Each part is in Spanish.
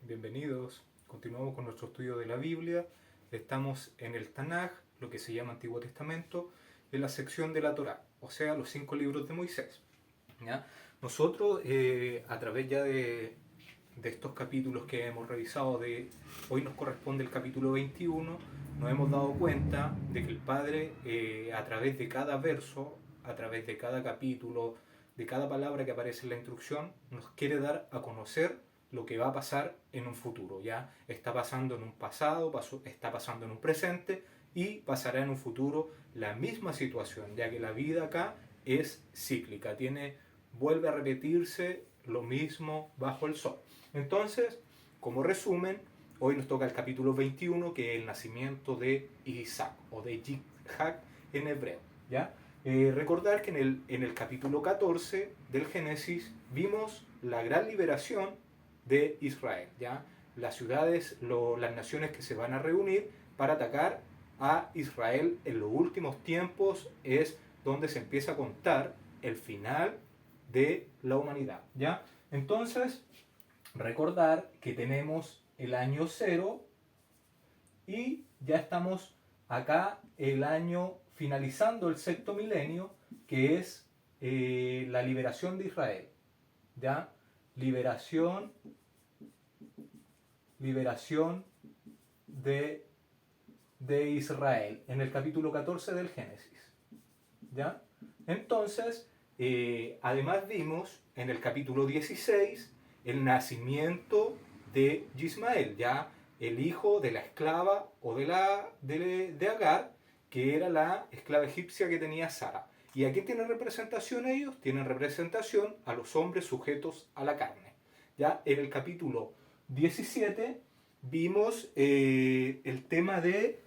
bienvenidos. Continuamos con nuestro estudio de la Biblia. Estamos en el Tanaj, lo que se llama Antiguo Testamento, en la sección de la Torá, o sea, los 5 libros de Moisés. ¿Ya? Nosotros, a través ya de estos capítulos que hemos revisado, hoy nos corresponde el capítulo 21, nos hemos dado cuenta de que el Padre, a través de cada verso, a través de cada capítulo, de cada palabra que aparece en la instrucción, nos quiere dar a conocer lo que va a pasar en un futuro. Ya está pasando en un pasado, está pasando en un presente y pasará en un futuro la misma situación, ya que la vida acá es cíclica, vuelve a repetirse lo mismo bajo el sol. Entonces, como resumen, hoy nos toca el capítulo 21, que es el nacimiento de Isaac, o de Yitzhak en hebreo. ¿Ya? Recordar que en el capítulo 14 del Génesis vimos la gran liberación de Israel. ¿Ya? Las ciudades, las naciones que se van a reunir para atacar a Israel en los últimos tiempos es donde se empieza a contar el final de la humanidad. ¿Ya? Entonces, recordar que tenemos el año 0 y ya estamos acá el año finalizando el sexto milenio, que es la liberación de Israel. ¿Ya? Liberación de Israel, en el capítulo 14 del Génesis. ¿Ya? Entonces, además vimos en el capítulo 16 el nacimiento de Ismael, ya el hijo de la esclava o de Agar, que era la esclava egipcia que tenía Sara. ¿Y a qué tienen representación ellos? Tienen representación a los hombres sujetos a la carne. Ya en el capítulo 17 vimos el tema de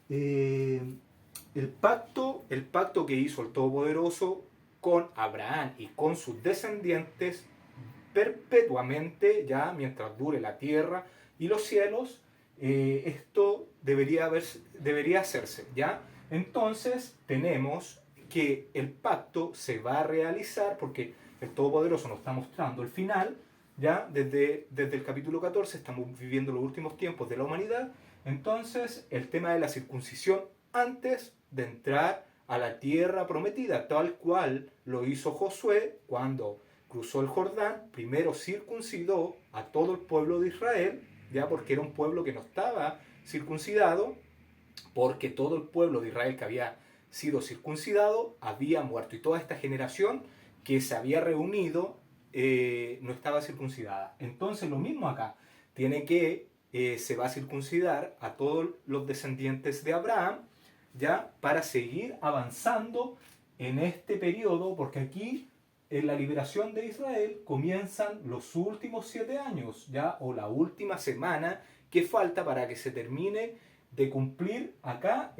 el pacto que hizo el Todopoderoso con Abraham y con sus descendientes perpetuamente, ya mientras dure la tierra y los cielos. Esto debería hacerse, ¿ya? Entonces tenemos que el pacto se va a realizar porque el Todopoderoso nos está mostrando el final, ¿ya? Desde el capítulo 14 estamos viviendo los últimos tiempos de la humanidad. Entonces el tema de la circuncisión antes de entrar a la tierra prometida, tal cual lo hizo Josué cuando cruzó el Jordán, primero circuncidó a todo el pueblo de Israel, ya porque era un pueblo que no estaba circuncidado, porque todo el pueblo de Israel que había sido circuncidado había muerto y toda esta generación que se había reunido no estaba circuncidada. Entonces lo mismo acá, se va a circuncidar a todos los descendientes de Abraham, ya para seguir avanzando en este periodo, porque aquí en la liberación de Israel comienzan los últimos 7 años, ya, o la última semana que falta para que se termine de cumplir acá,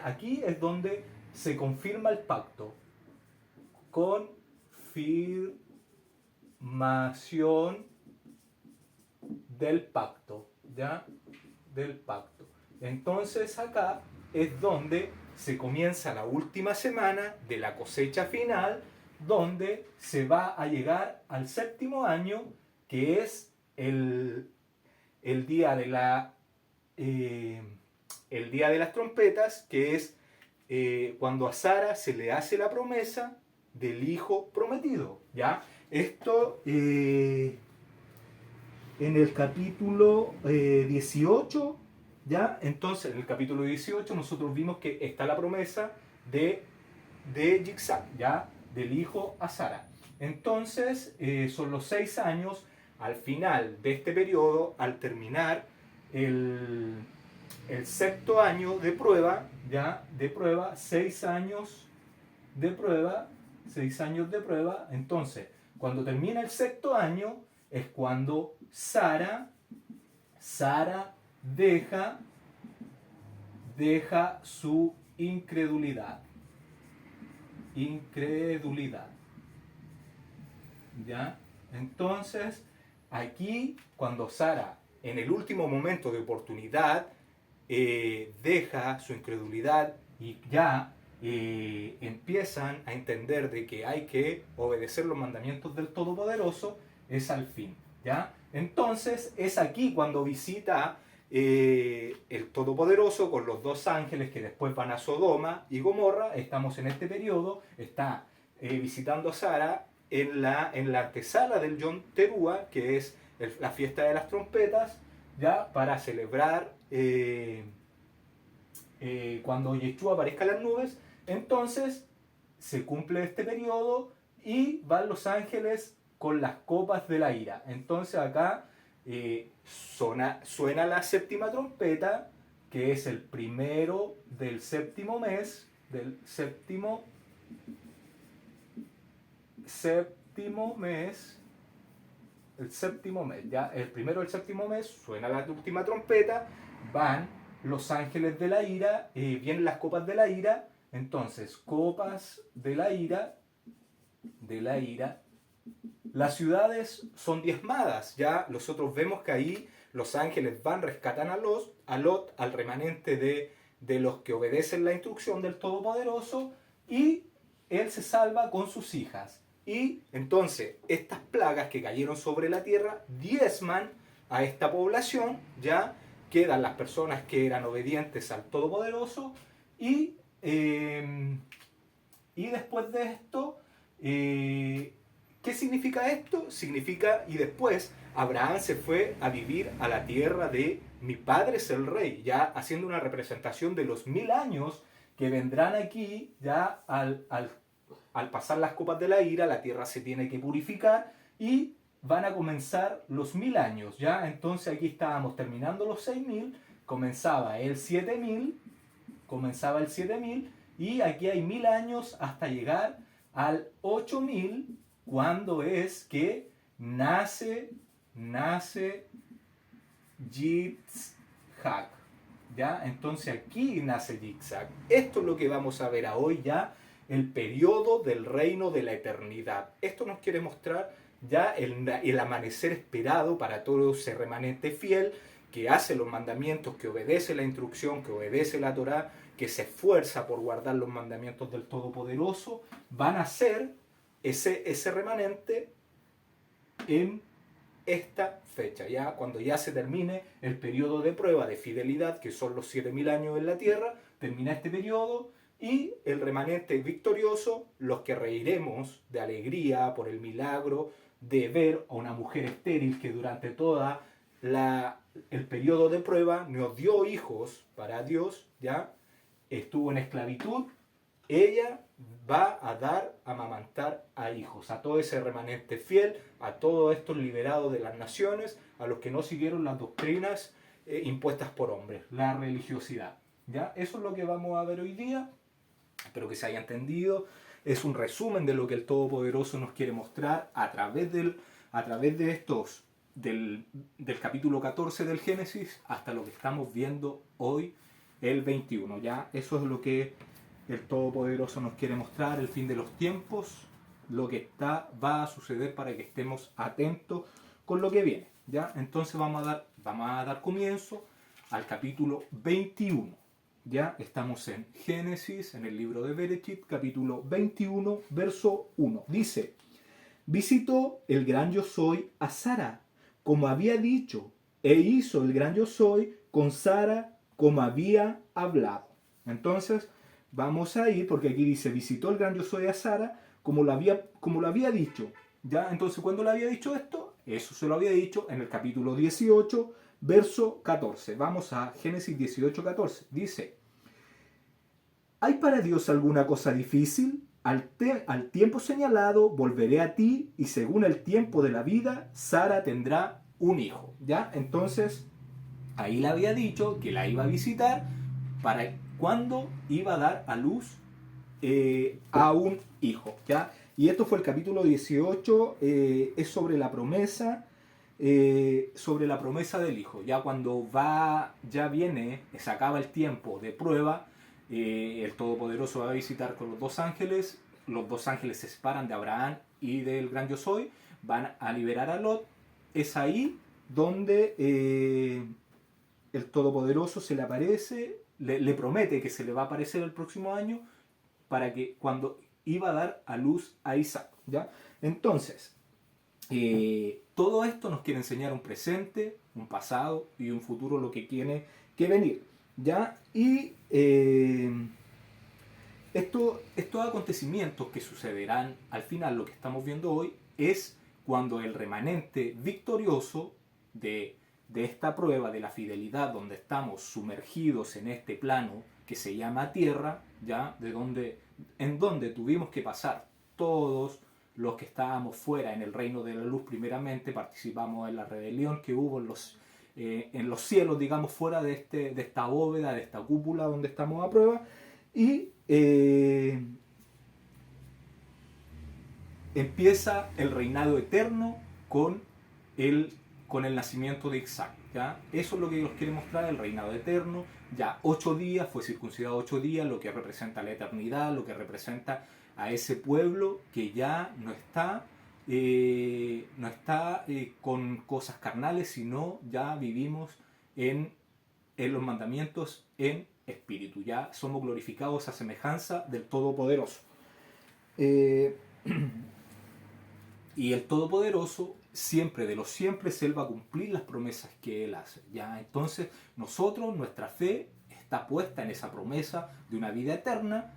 aquí es donde se confirma el pacto. Confirmación del pacto, ¿ya? Del pacto. Entonces acá es donde se comienza la última semana de la cosecha final, donde se va a llegar al séptimo año, que es el día de el día de las trompetas, que es cuando a Sara se le hace la promesa del hijo prometido. ¿Ya? Esto en el capítulo 18, ¿ya? Entonces, en el capítulo 18 nosotros vimos que está la promesa de Yitzhak, ¿ya? Del hijo a Sara. Entonces, son los 6 años. Al final de este periodo, al terminar el sexto año de prueba, ¿ya? De prueba, 6 años de prueba, 6 años de prueba. Entonces, cuando termina el sexto año, es cuando Sara deja su incredulidad. ¿Ya? Entonces, aquí, cuando Sara, en el último momento de oportunidad, deja su incredulidad y ya empiezan a entender de que hay que obedecer los mandamientos del Todopoderoso, es al fin. ¿Ya? Entonces es aquí cuando visita el Todopoderoso con los dos ángeles que después van a Sodoma y Gomorra. Estamos en este periodo, está visitando a Sara en la antesala del Yom Teruah, que es la fiesta de las trompetas, ya para celebrar cuando Yeshua aparezca en las nubes. Entonces se cumple este periodo y van los ángeles con las copas de la ira. Entonces acá suena la séptima trompeta, que es el primero del séptimo mes, del séptimo mes, el séptimo mes, ya el primero del séptimo mes, suena la última trompeta, van los ángeles de la ira, vienen las copas de la ira. Entonces, copas de la ira, las ciudades son diezmadas, ya nosotros vemos que ahí los ángeles van, rescatan a Lot, al remanente de los que obedecen la instrucción del Todopoderoso, y él se salva con sus hijas. Y entonces estas plagas que cayeron sobre la tierra diezman a esta población, ya quedan las personas que eran obedientes al Todopoderoso, y después de esto, ¿qué significa esto? Significa, y después Abraham se fue a vivir a la tierra de mi padre es el rey, ya haciendo una representación de los 1000 años que vendrán aquí, ya al pasar las copas de la ira, la tierra se tiene que purificar y van a comenzar los 1000 años, ya. Entonces aquí estábamos terminando los 6000, comenzaba el 7000, y aquí hay 1000 años hasta llegar al 8000, cuando es que nace Yitzhak, ¿ya? Entonces aquí nace Yitzhak. Esto es lo que vamos a ver hoy, ya el periodo del reino de la eternidad. Esto nos quiere mostrar ya el amanecer esperado para todo ese remanente fiel que hace los mandamientos, que obedece la instrucción, que obedece la Torá, que se esfuerza por guardar los mandamientos del Todopoderoso. Van a ser ese remanente en esta fecha, ya cuando ya se termine el periodo de prueba de fidelidad, que son los 7000 años en la tierra, termina este periodo, y el remanente victorioso, los que reiremos de alegría por el milagro de ver a una mujer estéril que durante toda el periodo de prueba nos dio hijos para Dios, ya estuvo en esclavitud. Ella va a dar, a amamantar a hijos, a todo ese remanente fiel, a todos estos liberados de las naciones, a los que no siguieron las doctrinas impuestas por hombres, la religiosidad. ¿Ya? Eso es lo que vamos a ver hoy día. Espero que se haya entendido. Es un resumen de lo que el Todopoderoso nos quiere mostrar a través de estos, del capítulo 14 del Génesis hasta lo que estamos viendo hoy, el 21. ¿Ya? Eso es lo que el Todopoderoso nos quiere mostrar, el fin de los tiempos, lo que va a suceder para que estemos atentos con lo que viene. ¿Ya? Entonces vamos a dar comienzo al capítulo 21. Ya estamos en Génesis, en el libro de Bereshit, capítulo 21, verso 1. Dice: visitó el gran yo soy a Sara, como había dicho, e hizo el gran yo soy con Sara, como había hablado. Entonces, vamos a ir, porque aquí dice, visitó el gran yo soy a Sara, como lo había dicho. ¿Ya? Entonces, ¿cuándo le había dicho esto? Eso se lo había dicho en el capítulo 18, verso 14. Vamos a Génesis 18, 14. Dice: ¿hay para Dios alguna cosa difícil? Al tiempo señalado volveré a ti, y según el tiempo de la vida, Sara tendrá un hijo. ¿Ya? Entonces, ahí le había dicho que la iba a visitar para cuando iba a dar a luz a un hijo. ¿Ya? Y esto fue el capítulo 18, es sobre la promesa del hijo. Ya cuando ya viene, se acaba el tiempo de prueba, el Todopoderoso va a visitar con los dos ángeles se separan de Abraham y del gran yo soy, van a liberar a Lot. Es ahí donde el Todopoderoso se le aparece, le promete que se le va a aparecer el próximo año para que cuando iba a dar a luz a Isaac. ¿Ya? Entonces, todo esto nos quiere enseñar un presente, un pasado y un futuro, lo que tiene que venir, ¿ya? Y estos acontecimientos que sucederán al final, lo que estamos viendo hoy, es cuando el remanente victorioso de esta prueba de la fidelidad, donde estamos sumergidos en este plano que se llama tierra, ¿ya? En donde tuvimos que pasar todos los que estábamos fuera en el reino de la luz primeramente, participamos en la rebelión que hubo en los cielos, digamos, fuera de esta bóveda, de esta cúpula donde estamos a prueba, y empieza el reinado eterno con el nacimiento de Isaac, ¿ya? Eso es lo que nos quiere mostrar el reinado eterno. Ya 8 días, fue circuncidado 8 días, lo que representa la eternidad, lo que representa a ese pueblo que ya no está con cosas carnales, sino ya vivimos en los mandamientos en espíritu, ya somos glorificados a semejanza del Todopoderoso. Y el Todopoderoso, siempre de los siempre, Él va a cumplir las promesas que Él hace, ¿ya? Entonces nosotros, nuestra fe está puesta en esa promesa de una vida eterna,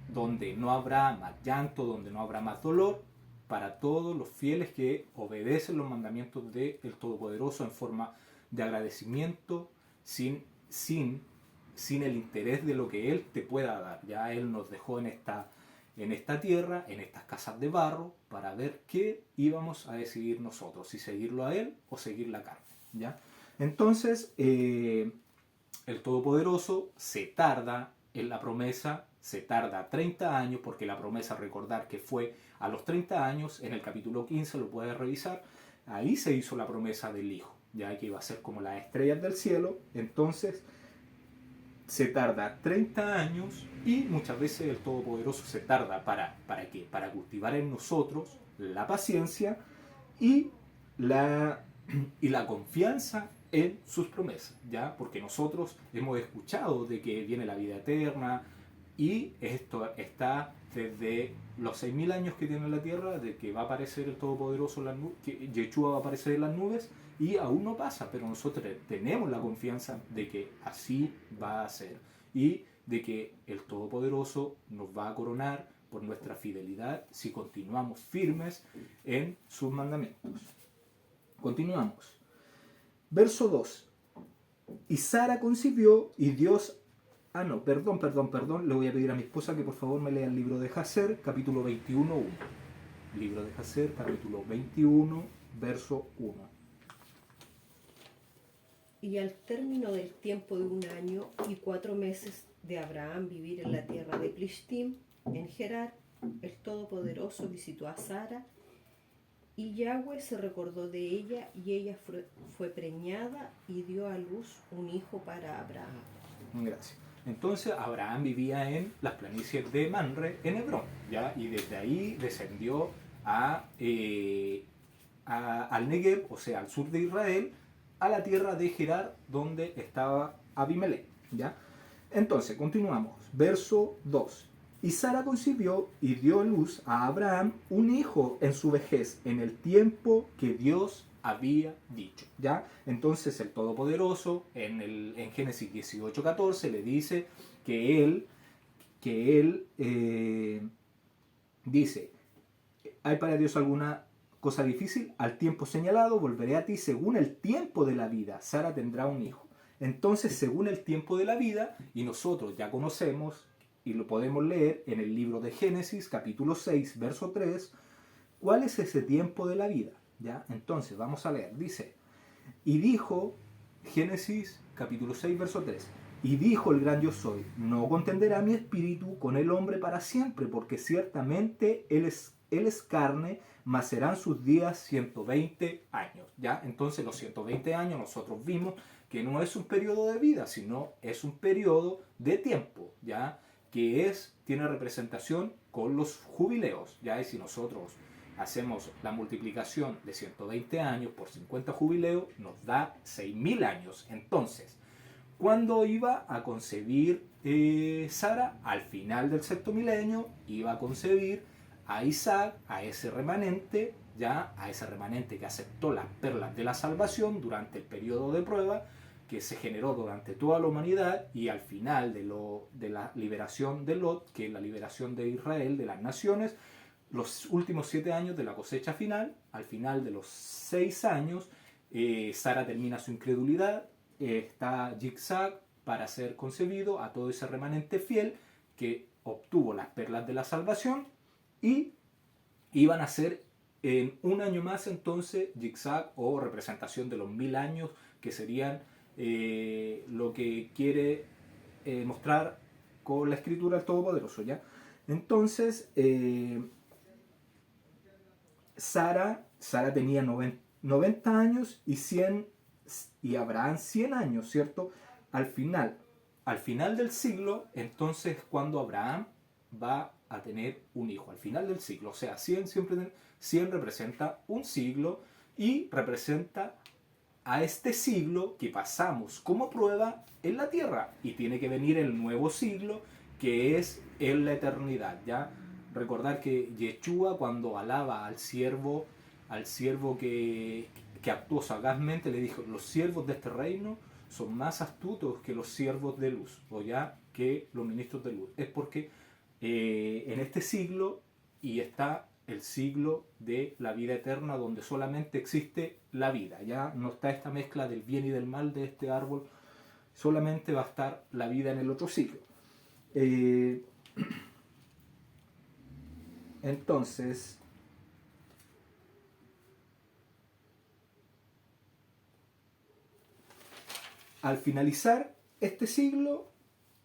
donde no habrá más llanto, donde no habrá más dolor, para todos los fieles que obedecen los mandamientos del Todopoderoso en forma de agradecimiento, sin el interés de lo que Él te pueda dar. Ya Él nos dejó en esta tierra, en estas casas de barro, para ver qué íbamos a decidir nosotros, si seguirlo a Él o seguir la carne, ¿ya? Entonces, el Todopoderoso se tarda en la promesa, se tarda 30 años, porque la promesa, recordar que fue a los 30 años, en el capítulo 15, lo puedes revisar, ahí se hizo la promesa del Hijo, ya que iba a ser como las estrellas del cielo. Entonces, se tarda 30 años y muchas veces el Todopoderoso se tarda ¿para qué? Para cultivar en nosotros la paciencia y la confianza en sus promesas, ¿ya? Porque nosotros hemos escuchado de que viene la vida eterna y esto está desde los 6.000 años que tiene la tierra, de que va a aparecer el Todopoderoso, que Yeshua va a aparecer en las nubes, y aún no pasa, pero nosotros tenemos la confianza de que así va a ser y de que el Todopoderoso nos va a coronar por nuestra fidelidad si continuamos firmes en sus mandamientos. Continuamos. Verso 2. Y Sara concibió y Dios... Perdón. Le voy a pedir a mi esposa que por favor me lea el libro de Jacer, capítulo 21.1. Libro de Jacer, capítulo 21, verso 1. Y al término del tiempo de 1 año y 4 meses de Abraham vivir en la tierra de Plishtim, en Gerar, el Todopoderoso visitó a Sara, y Yahweh se recordó de ella, y ella fue preñada y dio a luz un hijo para Abraham. Gracias. Entonces Abraham vivía en las planicies de Manre, en Hebrón, ¿ya? Y desde ahí descendió al Negev, o sea, al sur de Israel, a la tierra de Gerar, donde estaba Abimelech, ¿ya? Entonces, continuamos. Verso 2. Y Sara concibió y dio a luz a Abraham un hijo en su vejez, en el tiempo que Dios había dicho, ¿ya? Entonces el Todopoderoso en Génesis 18:14 le dice que él dice: ¿hay para Dios alguna cosa difícil? Al tiempo señalado volveré a ti, según el tiempo de la vida, Sara tendrá un hijo. Entonces, según el tiempo de la vida, y nosotros ya conocemos y lo podemos leer en el libro de Génesis, capítulo 6, verso 3, ¿cuál es ese tiempo de la vida? ¿Ya? Entonces, vamos a leer. Dice: y dijo, Génesis capítulo 6, verso 3, y dijo el gran yo soy: no contenderá mi espíritu con el hombre para siempre, porque ciertamente él es carne, mas serán sus días 120 años. ¿Ya? Entonces, los 120 años nosotros vimos que no es un periodo de vida, sino es un periodo de tiempo, ¿ya? Que tiene representación con los jubileos, ¿ya? Y si nosotros hacemos la multiplicación de 120 años por 50 jubileos, nos da 6.000 años. Entonces, ¿cuándo iba a concebir Sara? Al final del sexto milenio iba a concebir a Isaac, a ese remanente ya a ese remanente que aceptó las perlas de la salvación durante el periodo de prueba que se generó durante toda la humanidad, y al final de la liberación de Lot, que es la liberación de Israel, de las naciones, los últimos 7 años de la cosecha final, al final de los 6 años, Sara termina su incredulidad, está Yitzhak para ser concebido a todo ese remanente fiel que obtuvo las perlas de la salvación, y iban a ser en un año más entonces Yitzhak, o representación de los 1000 años, que serían lo que quiere mostrar con la escritura el Todopoderoso, ¿ya? Entonces, Sara tenía 90 años y 100, y Abraham 100 años, ¿cierto? Al final del siglo, entonces cuando Abraham va a tener un hijo, al final del siglo, o sea, 100 representa un siglo y representa a este siglo que pasamos como prueba en la tierra, y tiene que venir el nuevo siglo que es en la eternidad, ¿ya? Recordar que Yeshua, cuando alaba al siervo que actuó sagazmente, le dijo: los siervos de este reino son más astutos que los siervos de luz, o ya que los ministros de luz. Es porque en este siglo, y está el siglo de la vida eterna, donde solamente existe la vida, ya no está esta mezcla del bien y del mal de este árbol, solamente va a estar la vida en el otro siglo. Entonces, al finalizar este siglo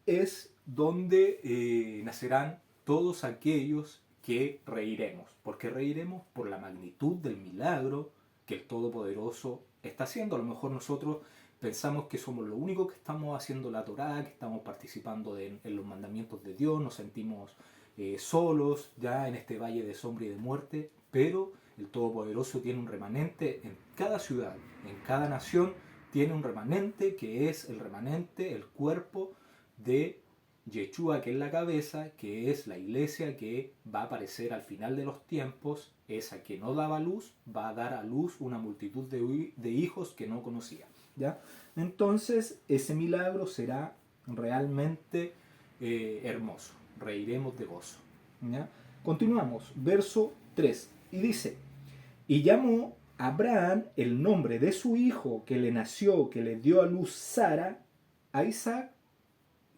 es donde nacerán todos aquellos que reiremos. ¿Por qué reiremos? Por la magnitud del milagro que el Todopoderoso está haciendo. A lo mejor nosotros pensamos que somos los únicos que estamos haciendo la Torá, que estamos participando en los mandamientos de Dios, nos sentimos solos ya en este valle de sombra y de muerte, pero el Todopoderoso tiene un remanente en cada ciudad, en cada nación, tiene un remanente que es el remanente, el cuerpo de Yeshua, que es la cabeza, que es la iglesia que va a aparecer al final de los tiempos, esa que no daba luz, va a dar a luz una multitud de hijos que no conocía, ¿ya? Entonces ese milagro será realmente hermoso, reiremos de gozo, ¿ya? Continuamos, verso 3, y dice: y llamó Abraham el nombre de su hijo que le nació, que le dio a luz Sara, a Isaac,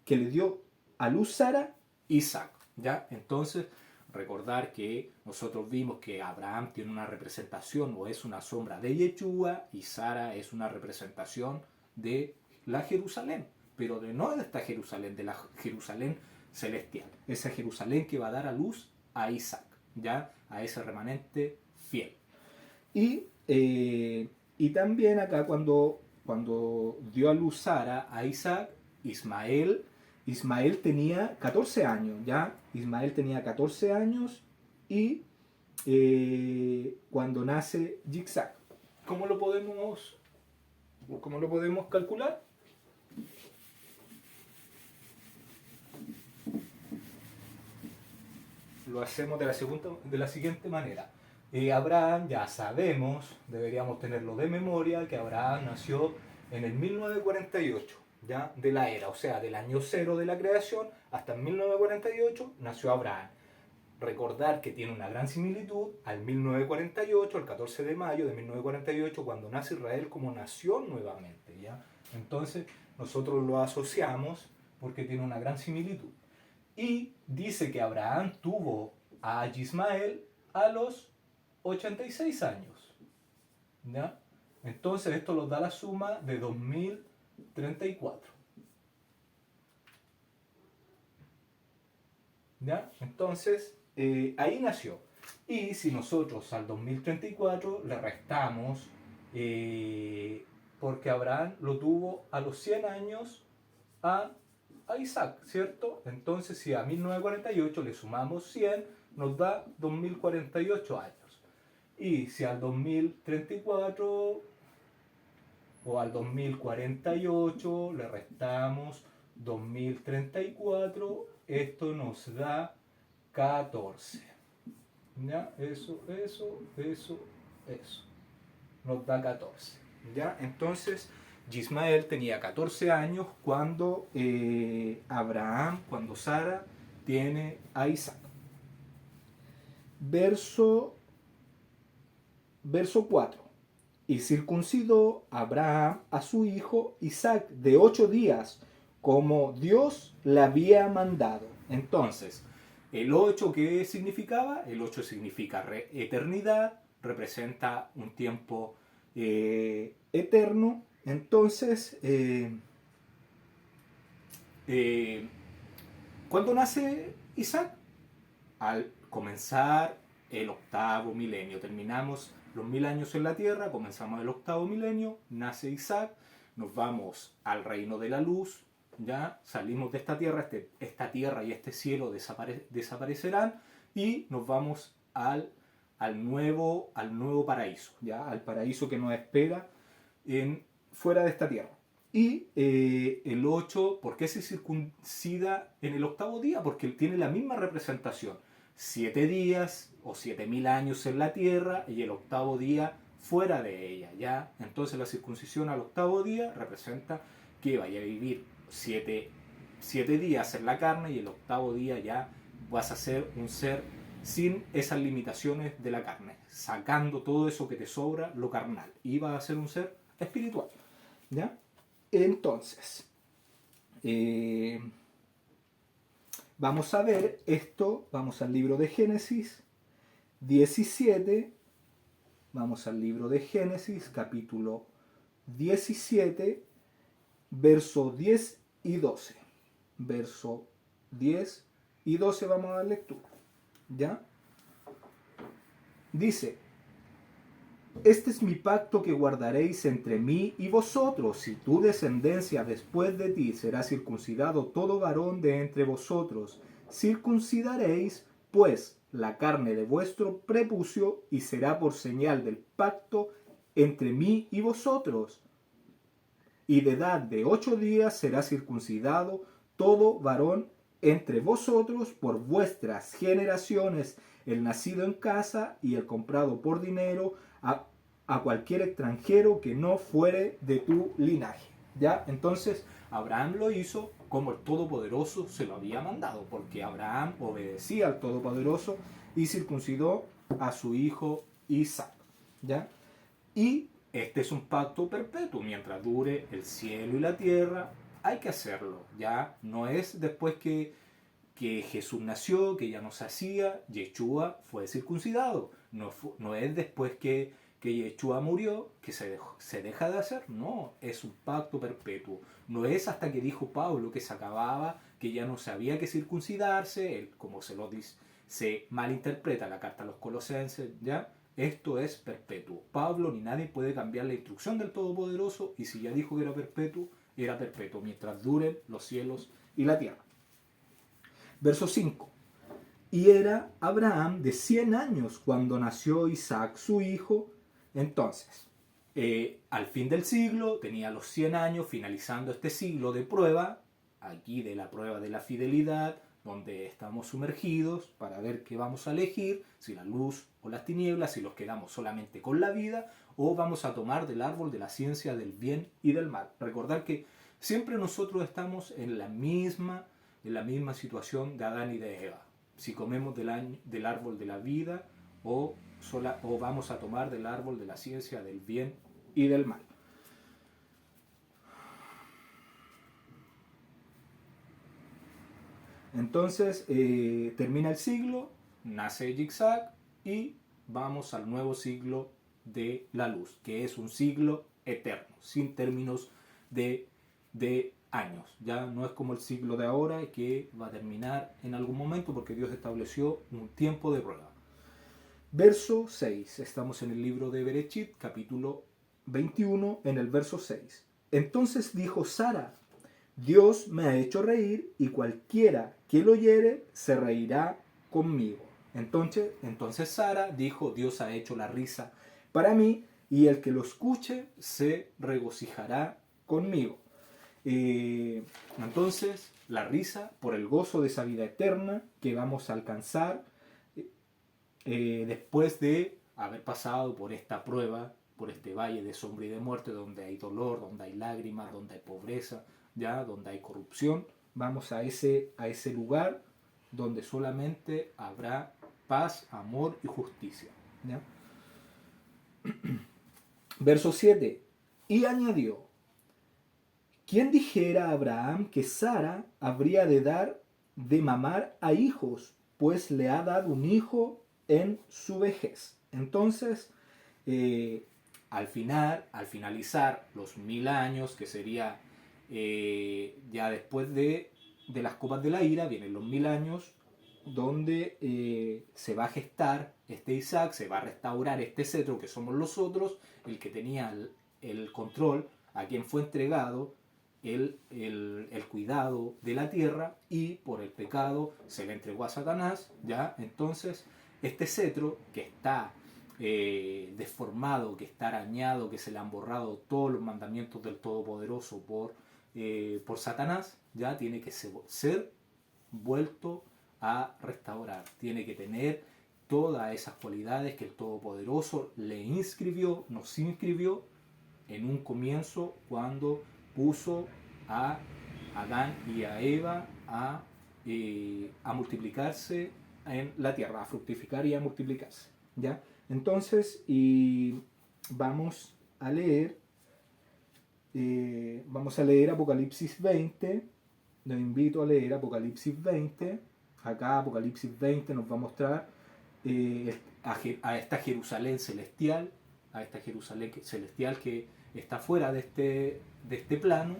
que le dio a luz Sara, Isaac, ¿ya? Entonces, recordar que nosotros vimos que Abraham tiene una representación, o es una sombra de Yeshua, y Sara es una representación de la Jerusalén, pero no de esta Jerusalén, de la Jerusalén celestial, esa Jerusalén que va a dar a luz a Isaac, ¿ya? A ese remanente fiel. Y también acá cuando dio a luz Sara a Isaac, Ismael tenía 14 años, ¿ya? Ismael tenía 14 años, y cuando nace Yitzhak. ¿Cómo lo podemos calcular? Lo hacemos de la siguiente manera. Abraham, ya sabemos, deberíamos tenerlo de memoria, que Abraham nació en el 1948, ¿ya? De la era, o sea, del año 0 de la creación hasta el 1948 nació Abraham. Recordar que tiene una gran similitud al 1948, el 14 de mayo de 1948, cuando nace Israel como nación nuevamente, ¿ya? Entonces nosotros lo asociamos porque tiene una gran similitud. Y dice que Abraham tuvo a Ismael a los 86 años, ¿ya? Entonces esto nos da la suma de 2034, ¿ya? Entonces ahí nació. Y si nosotros al 2034 le restamos, porque Abraham lo tuvo a los 100 años a Isaac, ¿cierto? Entonces si a 1948 le sumamos 100, nos da 2048 años. Y si al 2034 o al 2048 le restamos 2034, esto nos da 14. ¿Ya? Eso. Nos da 14. ¿Ya? Entonces, Ismael tenía 14 años cuando cuando Sara tiene a Isaac. Verso 4. Y circuncidó Abraham a su hijo Isaac de 8 días, como Dios le había mandado. Entonces, el 8, ¿qué significaba? El 8 significa eternidad, representa un tiempo eterno. Entonces, ¿cuándo nace Isaac? Al comenzar el 8.º milenio. Terminamos los 1000 años en la tierra, comenzamos el 8.º milenio, nace Isaac, nos vamos al reino de la luz, ya salimos de esta tierra y este cielo desaparecerán y nos vamos al nuevo paraíso, ya al paraíso que nos espera fuera de esta tierra. Y el 8, ¿por qué se circuncida en el 8.º día? Porque él tiene la misma representación. 7 días o 7.000 años en la tierra y el 8.º día fuera de ella, ¿ya? Entonces la circuncisión al 8.º día representa que vaya a vivir 7 días en la carne y el 8.º día ya vas a ser un ser sin esas limitaciones de la carne, sacando todo eso que te sobra, lo carnal, y vas a ser un ser espiritual, ¿ya? Entonces, vamos a ver esto, vamos al libro de Génesis 17, vamos al libro de Génesis, capítulo 17, verso 10 y 12. Verso 10 y 12 vamos a dar lectura, ¿ya? Dice: este es mi pacto que guardaréis entre mí y vosotros, y tu descendencia después de ti será circuncidado todo varón de entre vosotros. Circuncidaréis, pues, la carne de vuestro prepucio, y será por señal del pacto entre mí y vosotros. Y de edad de 8 días será circuncidado todo varón entre vosotros por vuestras generaciones, el nacido en casa y el comprado por dinero, a cualquier extranjero que no fuere de tu linaje. ¿Ya? Entonces, Abraham lo hizo como el Todopoderoso se lo había mandado, porque Abraham obedecía al Todopoderoso y circuncidó a su hijo Isaac. ¿Ya? Y este es un pacto perpetuo, mientras dure el cielo y la tierra, hay que hacerlo. Ya no es después que Jesús nació, que ya no se hacía, Yeshua fue circuncidado. No es después que Yeshua murió que se deja de hacer. No, es un pacto perpetuo. No es hasta que dijo Pablo que se acababa, que ya no se había que circuncidarse, como se lo dice, se malinterpreta la carta a los Colosenses, ¿ya? Esto es perpetuo. Pablo ni nadie puede cambiar la instrucción del Todopoderoso, y si ya dijo que era perpetuo, mientras duren los cielos y la tierra. Verso 5. Y era Abraham de 100 años cuando nació Isaac su hijo. Entonces, al fin del siglo, tenía los 100 años, finalizando este siglo de prueba, aquí de la prueba de la fidelidad, donde estamos sumergidos para ver qué vamos a elegir, si la luz o las tinieblas, si nos quedamos solamente con la vida o vamos a tomar del árbol de la ciencia del bien y del mal. Recordar que siempre nosotros estamos en la misma situación de Adán y de Eva. Si comemos del árbol de la vida o vamos a tomar del árbol de la ciencia del bien y del mal. Entonces termina el siglo, nace Isaac y vamos al nuevo siglo de la luz, que es un siglo eterno, sin términos de años. Ya no es como el siglo de ahora, que va a terminar en algún momento porque Dios estableció un tiempo de prueba. Verso 6. Estamos en el libro de Berechit, capítulo 21, en el verso 6. Entonces dijo Sara: Dios me ha hecho reír, y cualquiera que lo oyere se reirá conmigo. Entonces Sara dijo: Dios ha hecho la risa para mí, y el que lo escuche se regocijará conmigo. Entonces, la risa por el gozo de esa vida eterna que vamos a alcanzar después de haber pasado por esta prueba, por este valle de sombra y de muerte, donde hay dolor, donde hay lágrimas, donde hay pobreza, ya, donde hay corrupción, vamos a ese lugar donde solamente habrá paz, amor y justicia. ¿Ya? Verso 7. Y añadió: ¿quién dijera a Abraham que Sara habría de dar de mamar a hijos? Pues le ha dado un hijo en su vejez. Entonces, al finalizar los 1000 años, que sería ya después de las copas de la ira, vienen los 1000 años donde se va a gestar este Isaac, se va a restaurar este cetro que somos nosotros, el que tenía el control, a quien fue entregado el cuidado de la tierra, y por el pecado se le entregó a Satanás. ¿Ya? Entonces este cetro que está deformado, que está arañado, que se le han borrado todos los mandamientos del Todopoderoso por Satanás, ya tiene que ser vuelto a restaurar, tiene que tener todas esas cualidades que el Todopoderoso le inscribió, nos inscribió en un comienzo, cuando puso a Adán y a Eva a multiplicarse en la tierra, a fructificar y a multiplicarse. ¿Ya? Entonces, vamos a leer Apocalipsis 20. Los invito a leer Apocalipsis 20. Acá Apocalipsis 20 nos va a mostrar a esta Jerusalén celestial, que está fuera de este plano,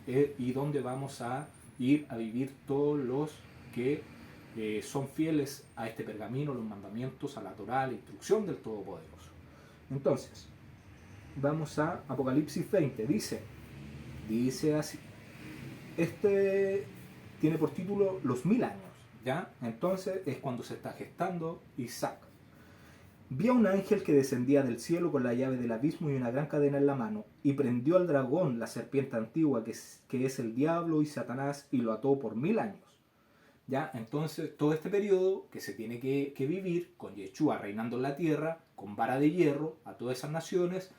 y donde vamos a ir a vivir todos los que son fieles a este pergamino, los mandamientos, a la Torá, a la instrucción del Todopoderoso. Entonces, vamos a Apocalipsis 20. Dice así. Este tiene por título los 1000 años. ¿Ya? Entonces es cuando se está gestando Isaac. Vi a un ángel que descendía del cielo con la llave del abismo y una gran cadena en la mano, y prendió al dragón, la serpiente antigua, que es el diablo y Satanás, y lo ató por 1000 años. ¿Ya? Entonces todo este periodo que se tiene que vivir, con Yeshua reinando en la tierra, con vara de hierro a todas esas naciones,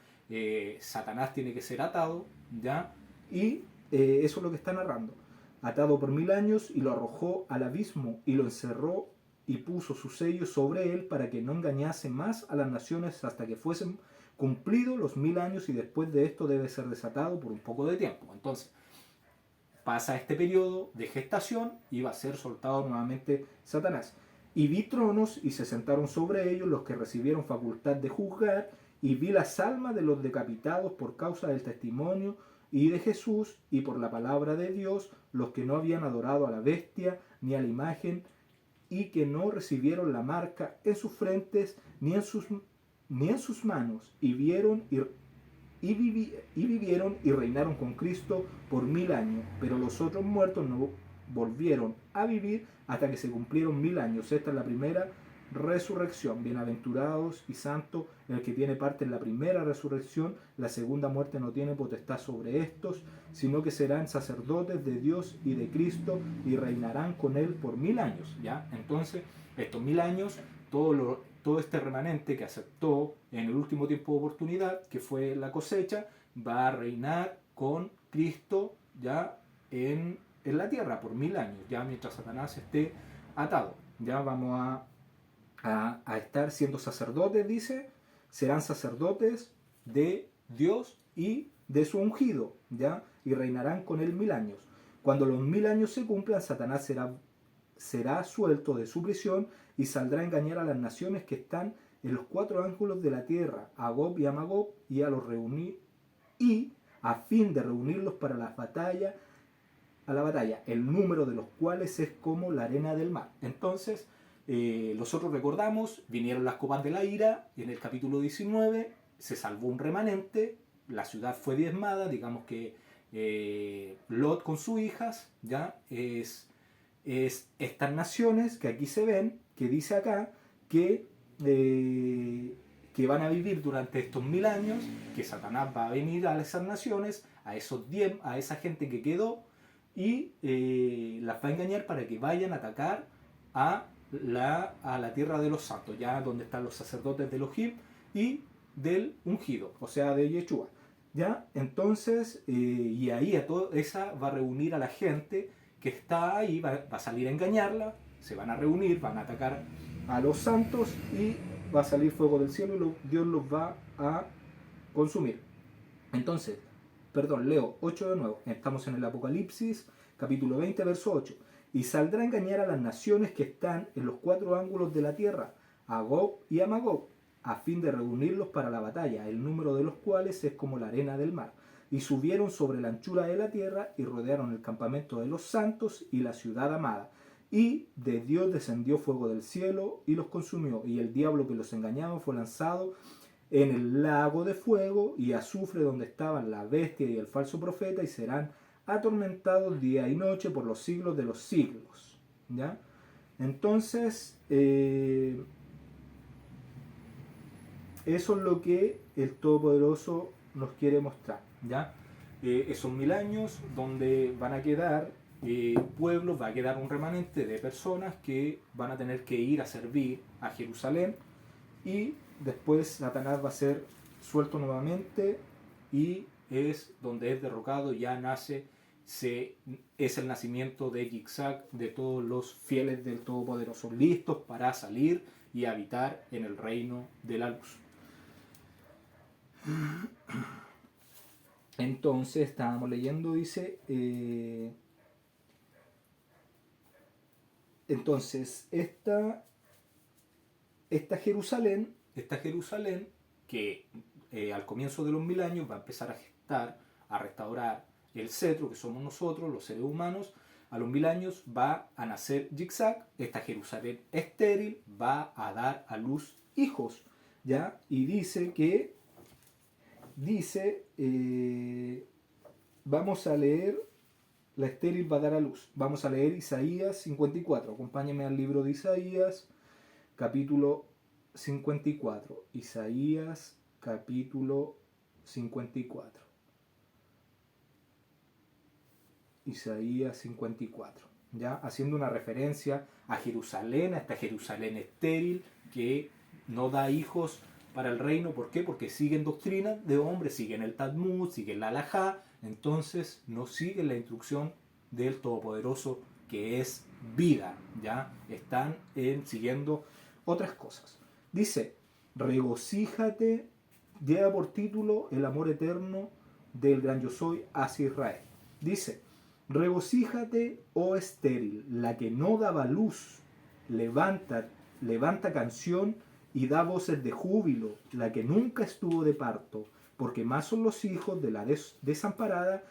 Satanás tiene que ser atado, ¿ya? Y eso es lo que está narrando. Atado por 1000 años, y lo arrojó al abismo, y lo encerró, y puso su sello sobre él, para que no engañase más a las naciones hasta que fuesen cumplidos los 1000 años, y después de esto debe ser desatado por un poco de tiempo. Entonces pasa este periodo de gestación y va a ser soltado nuevamente Satanás. Y vi tronos, y se sentaron sobre ellos los que recibieron facultad de juzgar, y vi las almas de los decapitados por causa del testimonio y de Jesús, y por la palabra de Dios, los que no habían adorado a la bestia ni a la imagen, y que no recibieron la marca en sus frentes ni en sus manos, y vivieron y reinaron con Cristo por 1000 años. Pero los otros muertos no volvieron a vivir hasta que se cumplieron 1000 años. Esta es la primera resurrección. Bienaventurados y santos el que tiene parte en la primera resurrección. La segunda muerte no tiene potestad sobre estos, sino que serán sacerdotes de Dios y de Cristo, y reinarán con él por 1000 años. ¿Ya? Entonces, estos 1000 años, todo este remanente que aceptó en el último tiempo de oportunidad, que fue la cosecha, va a reinar con Cristo ya en la tierra por 1000 años, ya mientras Satanás esté atado. Ya vamos a estar siendo sacerdotes, dice, serán sacerdotes de Dios y de su ungido, ¿ya? Y reinarán con él 1000 años. Cuando los 1000 años se cumplan, Satanás será suelto de su prisión, y saldrá a engañar a las naciones que están en los 4 ángulos de la tierra, a Gog y a Magog, y a fin de reunirlos para la batalla, el número de los cuales es como la arena del mar. Entonces, nosotros recordamos, vinieron las copas de la ira, y en el capítulo 19 se salvó un remanente, la ciudad fue diezmada, digamos que Lot con sus hijas, ya es estas naciones que aquí se ven, que dice acá que van a vivir durante estos 1000 años, que Satanás va a venir a esas naciones, a esa gente que quedó, y las va a engañar para que vayan a atacar a a la tierra de los santos, ya donde están los sacerdotes de Elohim y del ungido, o sea, de Yeshua. ¿Ya? Entonces, y ahí a toda esa va a reunir a la gente que está ahí, va a salir a engañarla, se van a reunir, van a atacar a los santos y va a salir fuego del cielo y Dios los va a consumir. Entonces, perdón, leo 8 de nuevo, estamos en el Apocalipsis, capítulo 20, verso 8. Y saldrá a engañar a las naciones que están en los 4 ángulos de la tierra, a Gog y a Magog, a fin de reunirlos para la batalla, el número de los cuales es como la arena del mar. Y subieron sobre la anchura de la tierra y rodearon el campamento de los santos y la ciudad amada. Y de Dios descendió fuego del cielo y los consumió. Y el diablo que los engañaba fue lanzado en el lago de fuego y azufre donde estaban la bestia y el falso profeta y serán atormentados día y noche por los siglos de los siglos. ¿Ya? Entonces, eso es lo que el Todopoderoso nos quiere mostrar, ¿ya? Esos 1000 años donde van a quedar pueblos, va a quedar un remanente de personas que van a tener que ir a servir a Jerusalén y después Satanás va a ser suelto nuevamente y es donde es derrocado, ya nace, es el nacimiento de Yitzhak, de todos los fieles del Todopoderoso, listos para salir y habitar en el reino de la luz. Entonces estábamos leyendo, dice, entonces esta Jerusalén que al comienzo de los 1000 años va a empezar a gestar, a restaurar el cetro que somos nosotros, los seres humanos. A los 1000 años va a nacer Yitzhak, esta Jerusalén estéril va a dar a luz hijos, ¿ya? Y vamos a leer, la estéril va a dar a luz. Vamos a leer Isaías 54. Acompáñenme al libro de Isaías, capítulo 54. Isaías, capítulo 54. Isaías 54. ¿Ya? Haciendo una referencia a Jerusalén, a esta Jerusalén estéril que no da hijos para el reino. ¿Por qué? Porque siguen doctrinas de hombres, siguen el Talmud, siguen la Halajá, entonces no siguen la instrucción del Todopoderoso que es vida, ¿ya? Están siguiendo otras cosas. Dice, regocíjate, lleva por título el amor eterno del gran yo soy hacia Israel. Dice, regocíjate, oh estéril, la que no daba luz, levanta canción y da voces de júbilo, la que nunca estuvo de parto, porque más son los hijos de la desamparada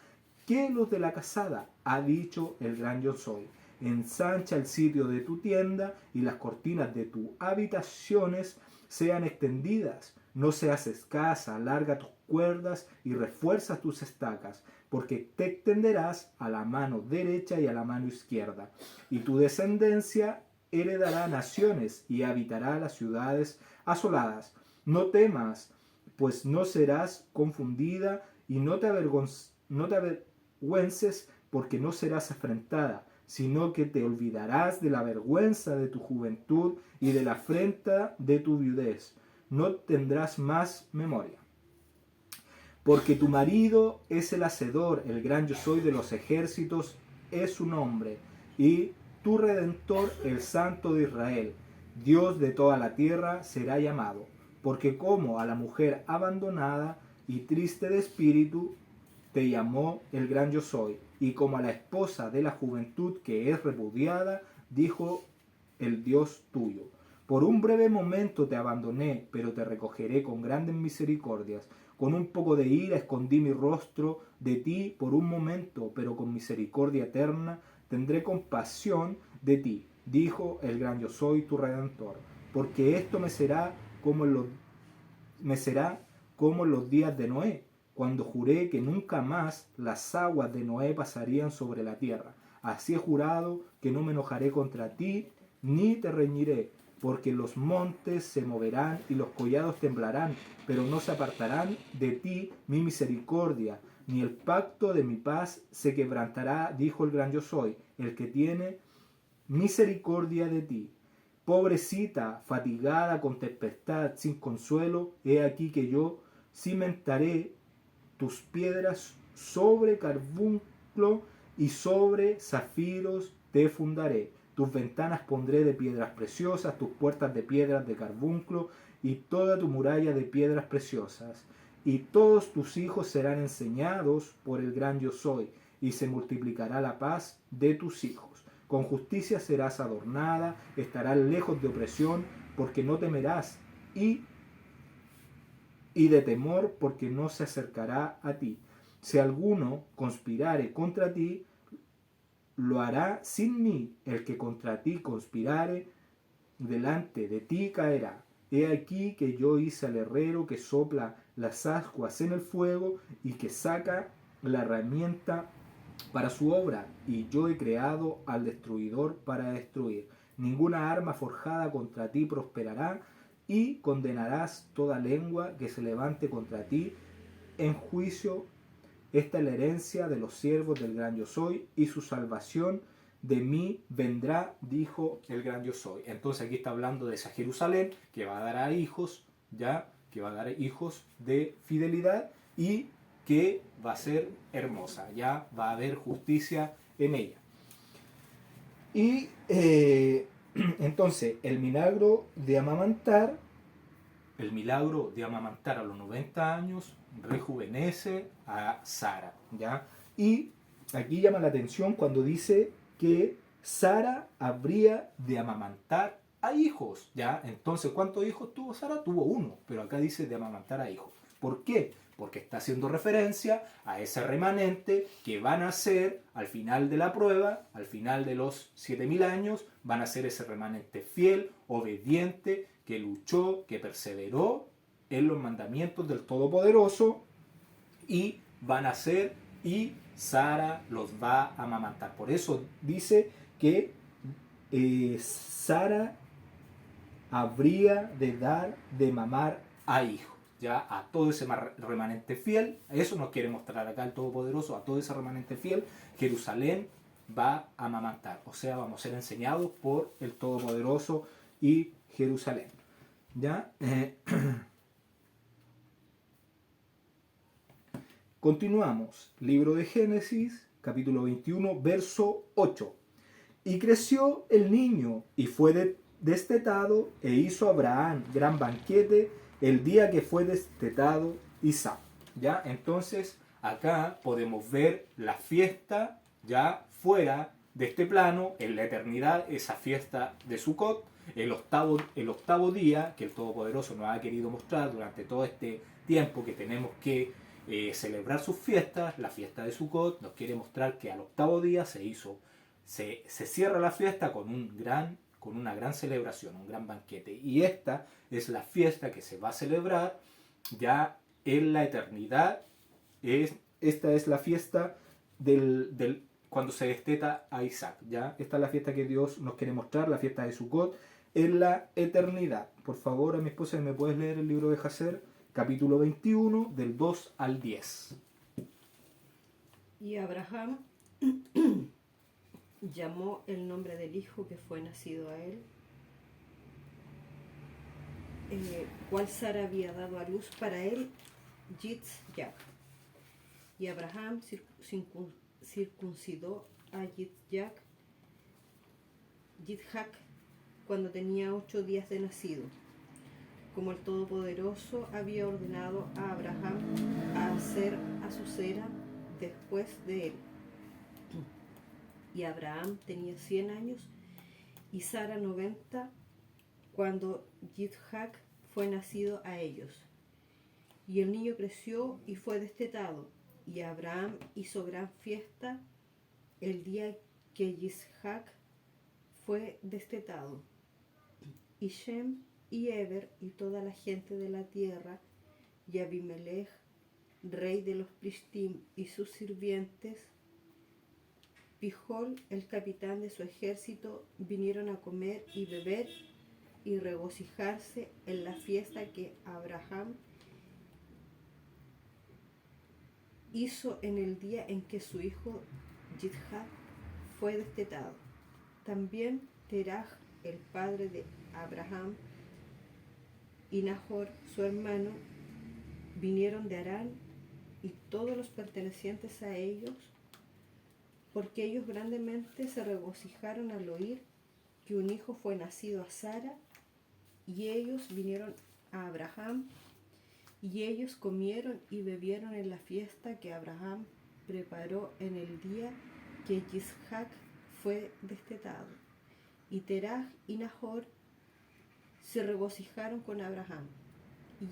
que los de la casada, ha dicho el gran yo soy. Ensancha el sitio de tu tienda y las cortinas de tus habitaciones sean extendidas. No seas escasa, alarga tus cuerdas y refuerza tus estacas, porque te extenderás a la mano derecha y a la mano izquierda, y tu descendencia heredará naciones y habitará las ciudades asoladas. No temas, pues no serás confundida, y no te avergüences, porque no serás afrentada, sino que te olvidarás de la vergüenza de tu juventud y de la afrenta de tu viudez. No tendrás más memoria. Porque tu marido es el hacedor, el gran yo soy de los ejércitos es su nombre, y tu Redentor, el Santo de Israel, Dios de toda la tierra, será llamado. Porque como a la mujer abandonada y triste de espíritu, te llamó el gran yo soy, y como a la esposa de la juventud que es repudiada, dijo el Dios tuyo. Por un breve momento te abandoné, pero te recogeré con grandes misericordias. Con un poco de ira escondí mi rostro de ti por un momento, pero con misericordia eterna tendré compasión de ti, dijo el gran yo soy, tu Redentor. Porque esto me será como en los días de Noé, cuando juré que nunca más las aguas de Noé pasarían sobre la tierra. Así he jurado que no me enojaré contra ti, ni te reñiré, porque los montes se moverán y los collados temblarán, pero no se apartarán de ti mi misericordia, ni el pacto de mi paz se quebrantará, dijo el gran yo soy, el que tiene misericordia de ti. Pobrecita, fatigada con tempestad, sin consuelo, he aquí que yo cimentaré tus piedras sobre carbunclo y sobre zafiros te fundaré. Tus ventanas pondré de piedras preciosas, tus puertas de piedras de carbunclo y toda tu muralla de piedras preciosas. Y todos tus hijos serán enseñados por el gran yo soy, y se multiplicará la paz de tus hijos. Con justicia serás adornada, estarás lejos de opresión, porque no temerás, y de temor, porque no se acercará a ti. Si alguno conspirare contra ti, lo hará sin mí. El que contra ti conspirare, delante de ti caerá. He aquí que yo hice al herrero que sopla las ascuas en el fuego y que saca la herramienta para su obra, y yo he creado al destruidor para destruir. Ninguna arma forjada contra ti prosperará, y condenarás toda lengua que se levante contra ti en juicio. Esta es la herencia de los siervos del gran yo soy, y su salvación de mí vendrá, dijo el gran yo soy. Entonces aquí está hablando de esa Jerusalén que va a dar a hijos, ya, que va a dar hijos de fidelidad y que va a ser hermosa, ya va a haber justicia en ella. Y entonces el milagro de amamantar a los 90 años rejuvenece a Sara, ¿ya? Y aquí llama la atención cuando dice que Sara habría de amamantar a hijos, ¿ya? Entonces, ¿cuántos hijos tuvo Sara? Tuvo uno, pero acá dice de amamantar a hijos. ¿Por qué? Porque está haciendo referencia a ese remanente que van a ser al final de la prueba, al final de los 7000 años, van a ser ese remanente fiel, obediente, que luchó, que perseveró en los mandamientos del Todopoderoso, y van a ser, y Sara los va a amamantar. Por eso dice que Sara habría de dar de mamar a hijos, ya, a todo ese remanente fiel. Eso nos quiere mostrar acá el Todopoderoso, a todo ese remanente fiel. Jerusalén va a amamantar, o sea, vamos a ser enseñados por el Todopoderoso y Jerusalén, ¿ya? Continuamos, libro de Génesis, capítulo 21, verso 8. Y creció el niño y fue destetado, e hizo Abraham gran banquete el día que fue destetado Isaac. ¿Ya? Entonces, acá podemos ver la fiesta ya fuera de este plano, en la eternidad, esa fiesta de Sukkot, el octavo día que el Todopoderoso nos ha querido mostrar durante todo este tiempo que tenemos que celebrar sus fiestas. La fiesta de Sukkot nos quiere mostrar que al octavo día se cierra la fiesta con una gran celebración, un gran banquete. Y esta es la fiesta que se va a celebrar ya en la eternidad. Esta es la fiesta cuando se desteta a Isaac, ¿ya? Esta es la fiesta que Dios nos quiere mostrar, la fiesta de Sukkot, en la eternidad. Por favor, a mi esposa, ¿me puedes leer el libro de Jacer? Capítulo 21, del 2 al 10. Y Abraham llamó el nombre del hijo que fue nacido a él, cual Sara había dado a luz para él, Yitzhak. Y Abraham circuncidó a Yitzhak cuando tenía 8 días de nacido, como el Todopoderoso había ordenado a Abraham a hacer a su cera después de él. Y Abraham tenía 100 años y Sara 90 cuando Yitzhak fue nacido a ellos. Y el niño creció y fue destetado, y Abraham hizo gran fiesta el día que Yitzhak fue destetado. Y Shem y Eber y toda la gente de la tierra, y Abimelech, rey de los Plishtim, y sus sirvientes, Pijol, el capitán de su ejército, vinieron a comer y beber y regocijarse en la fiesta que Abraham hizo en el día en que su hijo Yitzhak fue destetado. También Terach, el padre de Abraham, y Nahor, su hermano, vinieron de Harán, y todos los pertenecientes a ellos, porque ellos grandemente se regocijaron al oír que un hijo fue nacido a Sara, y ellos vinieron a Abraham, y ellos comieron y bebieron en la fiesta que Abraham preparó en el día que Isaac fue destetado. Y Terah y Nahor se regocijaron con Abraham,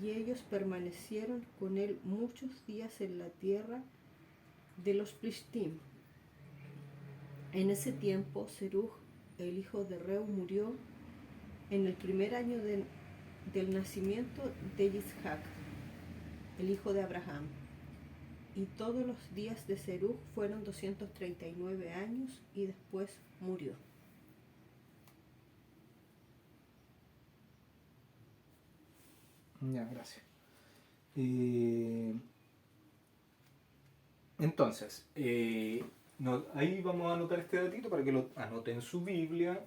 y ellos permanecieron con él muchos días en la tierra de los Plishtim. En ese tiempo Serug, el hijo de Reu, murió en el primer año del nacimiento de Isaac, el hijo de Abraham. Y todos los días de Serug fueron 239 años, y después murió. Ya, gracias. Entonces, ahí vamos a anotar este datito para que lo anoten en su Biblia,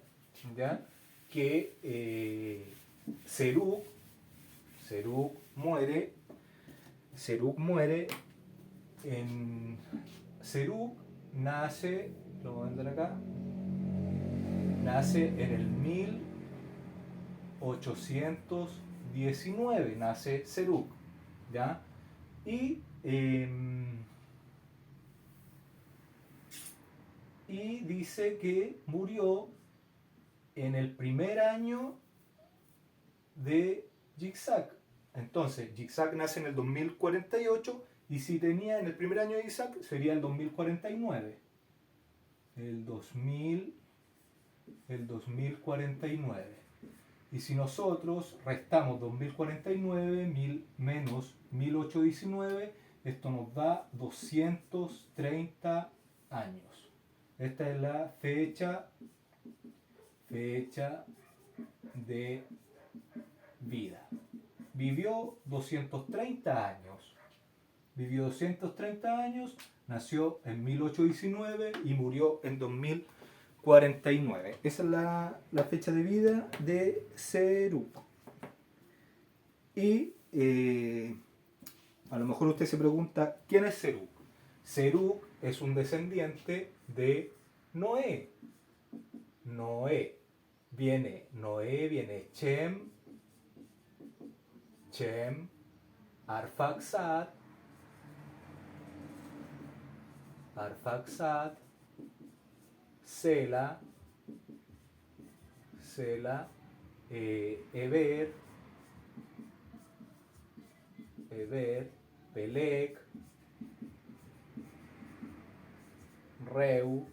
¿ya? Que Serug muere en... Serug nace, lo voy a mandar acá, nace en el 1819, nace Serug, ¿ya? Y dice que murió en el primer año de Yitzhak. Entonces, Yitzhak nace en el 2048, y si tenía en el primer año de Isaac sería el 2049. El 2049. Y si nosotros restamos 2049 menos 1819, esto nos da 230 años. Esta es la fecha de vida. Vivió 230 años. Nació en 1819 y murió en 2049. Esa es la fecha de vida de Serug. Y a lo mejor usted se pregunta, ¿quién es Serug? Serug es un descendiente de Noé. Viene Chem, Arfaxad, Sela, Eber, Pelec, Reu,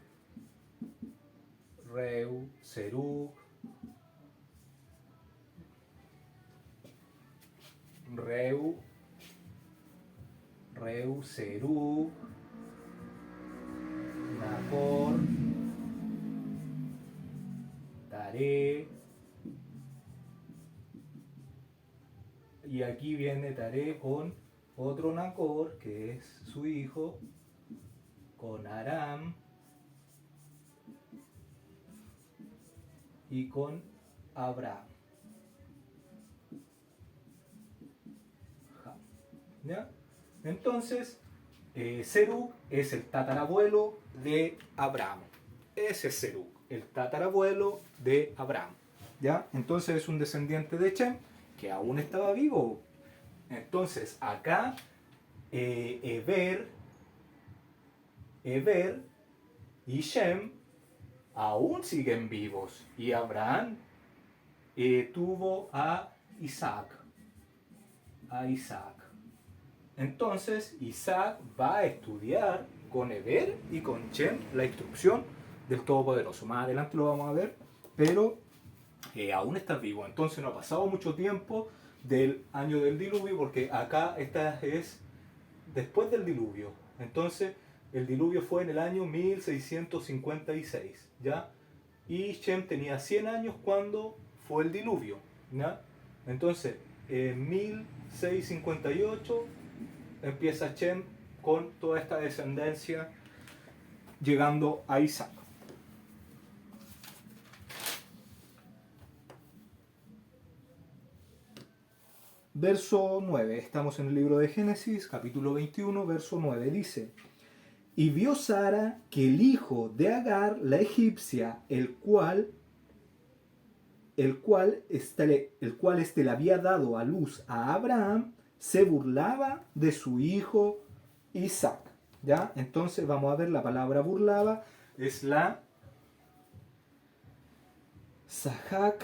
Serug, Serug, Nahor, Taré, y aquí viene Taré con otro Nahor, que es su hijo, con Aram y con Abraham. ¿Ya? Entonces, Serug es el tatarabuelo de Abraham. Ese es Serug, el tatarabuelo de Abraham. ¿Ya? Entonces es un descendiente de Chem que aún estaba vivo. Entonces acá Eber y Shem aún siguen vivos. Y Abraham tuvo a Isaac. Entonces Isaac va a estudiar con Eber y con Chem la instrucción del Todopoderoso. Más adelante lo vamos a ver, pero aún está vivo. Entonces no ha pasado mucho tiempo del año del diluvio, porque acá esta es después del diluvio. Entonces el diluvio fue en el año 1656, ¿ya? Y Shem tenía 100 años cuando fue el diluvio, ¿ya? Entonces en 1658 empieza Shem con toda esta descendencia llegando a Isaac. verso 9, estamos en el libro de Génesis, capítulo 21, verso 9, dice: y vio Sara que el hijo de Agar, la egipcia, el cual le había dado a luz a Abraham, se burlaba de su hijo Isaac. ¿Ya? Entonces vamos a ver la palabra burlaba, es la Sahak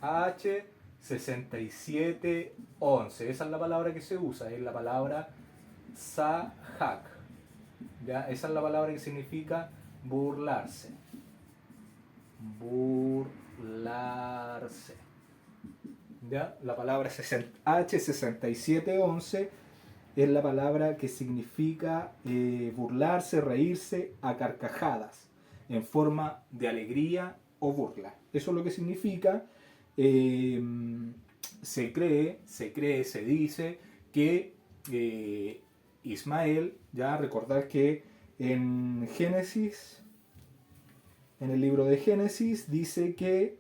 H6711. Esa es la palabra que se usa, es la palabra Sahak. ¿Ya? Esa es la palabra que significa burlarse. Burlarse. ¿Ya? La palabra H6711 es la palabra que significa burlarse, reírse a carcajadas, en forma de alegría o burla. Eso es lo que significa. Se dice que Ismael, ya recordar que en Génesis, en el libro de Génesis, dice que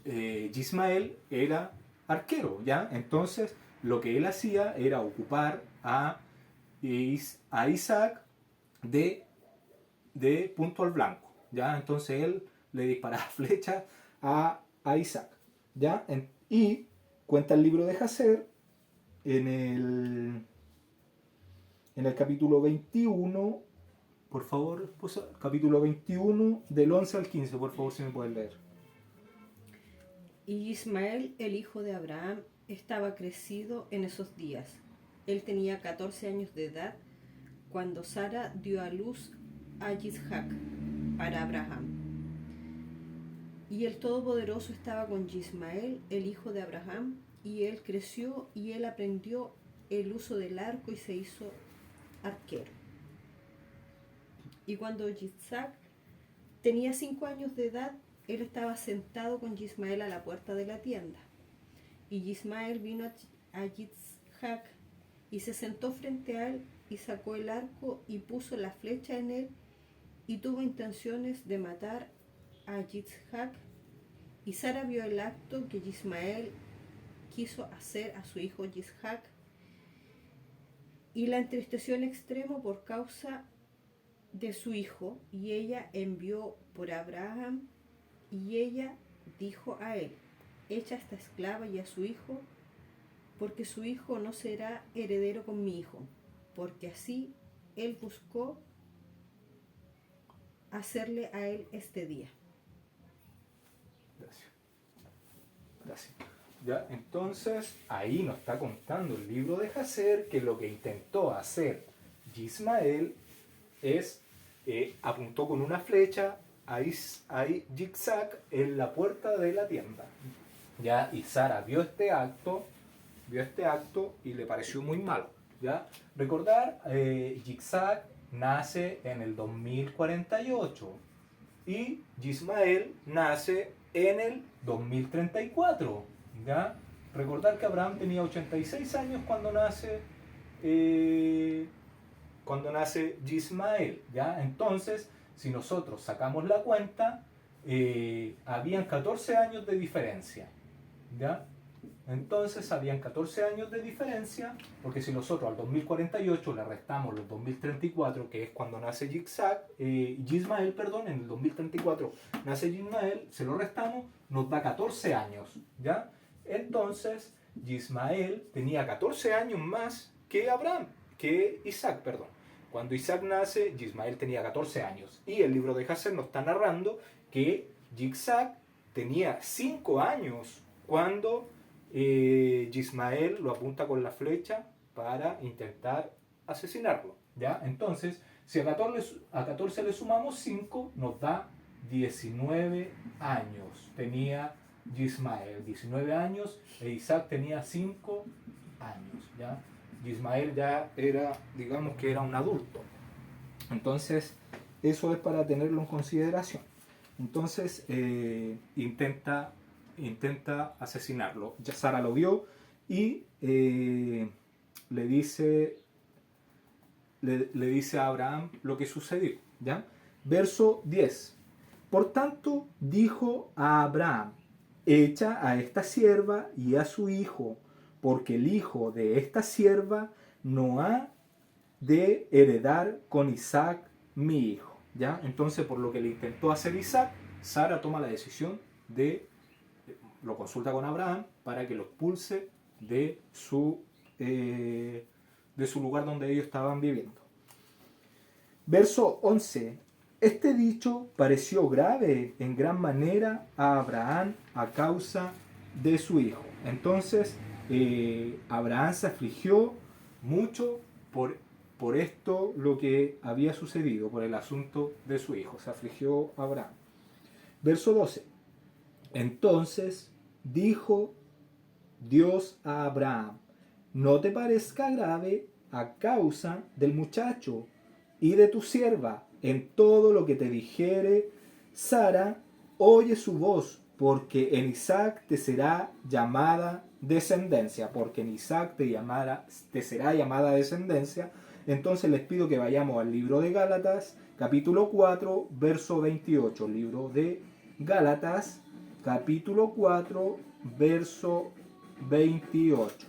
Ismael era arquero, ¿ya? Entonces, lo que él hacía era ocupar a Isaac de punto al blanco, ¿ya? Entonces él le disparaba flechas a Isaac, ¿ya? Y cuenta el libro de Jacer en el capítulo 21, por favor, esposa, capítulo 21, del 11 al 15, por favor, si me pueden leer. Y Ismael, el hijo de Abraham, estaba crecido en esos días. Él tenía 14 años de edad cuando Sara dio a luz a Isaac para Abraham. Y el Todopoderoso estaba con Ismael, el hijo de Abraham, y él creció y él aprendió el uso del arco y se hizo arquero. Y cuando Isaac tenía 5 años de edad, él estaba sentado con Ismael a la puerta de la tienda. Y Ismael vino a Isaac y se sentó frente a él y sacó el arco y puso la flecha en él y tuvo intenciones de matar a Isaac. Y Sara vio el acto que Ismael quiso hacer a su hijo Isaac y la entristeció en extremo por causa de su hijo, y ella envió por Abraham, y ella dijo a él: echa a esta esclava y a su hijo, porque su hijo no será heredero con mi hijo, porque así él buscó hacerle a él este día. Gracias. ¿Ya? Entonces, ahí nos está contando el libro de Jacer que lo que intentó hacer Ismael es apuntó con una flecha a Isaac en la puerta de la tienda. ¿Ya? Y Sara vio este acto y le pareció muy malo. ¿Ya? Recordar, Isaac nace en el 2048 y Ismael nace en el 2034. ¿Ya? Recordar que Abraham tenía 86 años cuando nace Ismael. ¿Ya? Entonces, si nosotros sacamos la cuenta, habían 14 años de diferencia. ¿Ya? Entonces habían 14 años de diferencia, porque si nosotros al 2048 le restamos los 2034, que es cuando nace Ismael, en el 2034 nace Ismael, se lo restamos, nos da 14 años, ¿ya? Entonces Ismael tenía 14 años más que Isaac. Cuando Isaac nace, Ismael tenía 14 años, y el libro de Jacer nos está narrando que Isaac tenía 5 años cuando Ismael lo apunta con la flecha para intentar asesinarlo, ¿ya? Entonces, si a 14 le sumamos 5, nos da 19 años. Tenía Ismael 19 años e Isaac tenía 5 años, ¿ya? Ismael ya era, digamos que era un adulto. Entonces, eso es para tenerlo en consideración. Entonces, intenta asesinarlo. Ya Sara lo vio y le dice a Abraham lo que sucedió, ¿ya? Verso 10. Por tanto, dijo a Abraham, echa a esta sierva y a su hijo, porque el hijo de esta sierva no ha de heredar con Isaac mi hijo. ¿Ya? Entonces, por lo que le intentó hacer Isaac, Sara toma la decisión lo consulta con Abraham para que lo expulse de su lugar donde ellos estaban viviendo. Verso 11. Este dicho pareció grave en gran manera a Abraham a causa de su hijo. Entonces, Abraham se afligió mucho por esto, lo que había sucedido, por el asunto de su hijo. Se afligió Abraham. Verso 12. Entonces dijo Dios a Abraham, no te parezca grave a causa del muchacho y de tu sierva. En todo lo que te dijere Sara, oye su voz, porque en Isaac te será llamada descendencia, porque en Isaac te será llamada descendencia. Entonces les pido que vayamos al libro de Gálatas, capítulo 4, verso 28. Libro de Gálatas, capítulo 4, verso 28.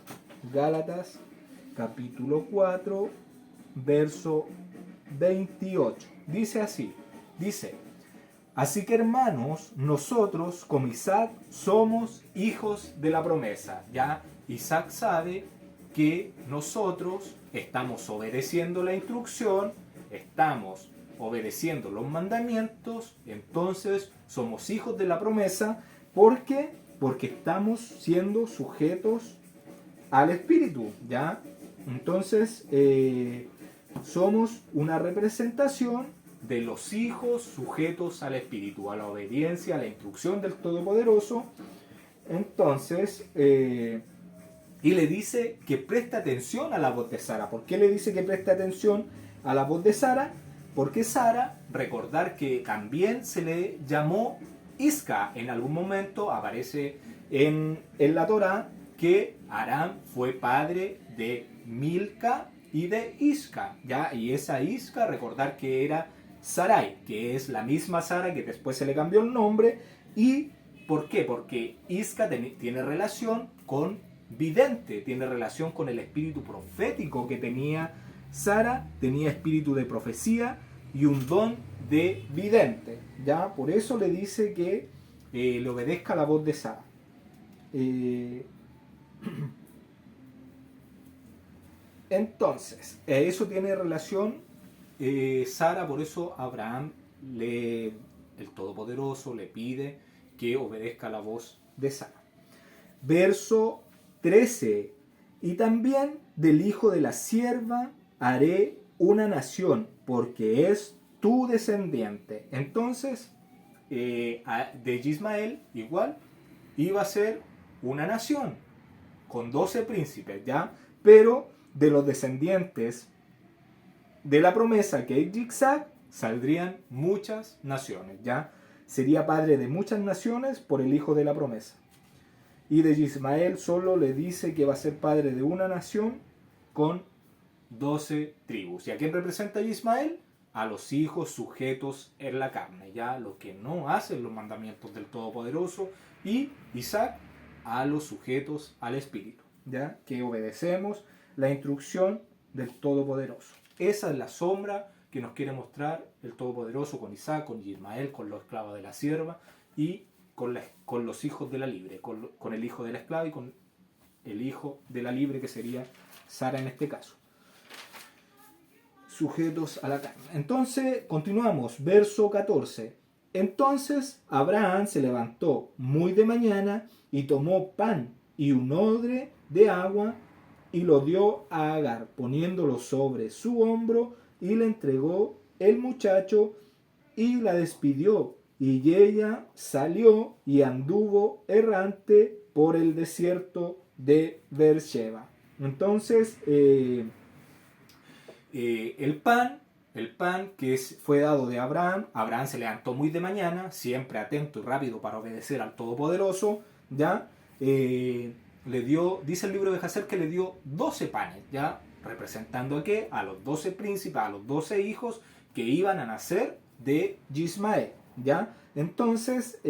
Gálatas, capítulo 4, verso 28. Dice así, así que hermanos, nosotros como Isaac somos hijos de la promesa. Ya Isaac sabe que nosotros estamos obedeciendo la instrucción, estamos obedeciendo los mandamientos, entonces somos hijos de la promesa. ¿Por qué? Porque estamos siendo sujetos al Espíritu, ¿ya? Entonces, somos una representación de los hijos sujetos al Espíritu, a la obediencia, a la instrucción del Todopoderoso. Entonces, y le dice que preste atención a la voz de Sara. ¿Por qué le dice que preste atención a la voz de Sara? Porque Sara, recordar que también se le llamó Isca. En algún momento aparece en la Torá que Aram fue padre de Milca y de Isca, ¿ya? Y esa Isca, recordar que era Sarai, que es la misma Sara que después se le cambió el nombre. ¿Y por qué? Porque Isca tiene relación con vidente, tiene relación con el espíritu profético que tenía Sara, tenía espíritu de profecía y un don de vidente, ¿ya? Por eso le dice que le obedezca la voz de Sara. Entonces, eso tiene relación Sara, por eso Abraham, el Todopoderoso, le pide que obedezca la voz de Sara. Verso 13. Y también del hijo de la sierva haré una nación, porque es tu descendiente. Entonces, de Ismael igual iba a ser una nación con 12 príncipes, ¿ya? Pero de los descendientes de la promesa que es Isaac saldrían muchas naciones, ¿ya? Sería padre de muchas naciones por el hijo de la promesa. Y de Ismael solo le dice que va a ser padre de una nación con 12 tribus. ¿Y a quién representa Ismael? A los hijos sujetos en la carne, ya los que no hacen los mandamientos del Todopoderoso. Y Isaac a los sujetos al Espíritu, ya que obedecemos la instrucción del Todopoderoso. Esa es la sombra que nos quiere mostrar el Todopoderoso con Isaac, con Ismael, con los esclavos de la sierva y con los hijos de la libre, con el hijo de la esclava y con el hijo de la libre, que sería Sara en este caso. Sujetos a la carne. Entonces, continuamos, verso 14. Entonces Abraham se levantó muy de mañana y tomó pan y un odre de agua y lo dio a Agar, poniéndolo sobre su hombro, y le entregó el muchacho y la despidió. Y ella salió y anduvo errante por el desierto de Beersheba. Entonces, el pan que fue dado de Abraham, Abraham se levantó muy de mañana, siempre atento y rápido para obedecer al Todopoderoso, ¿ya? Le dio, dice el libro de Jacer, que le dio 12 panes, ¿ya? Representando a qué? A los 12 príncipes, a los 12 hijos que iban a nacer de Ismael, ¿ya? Entonces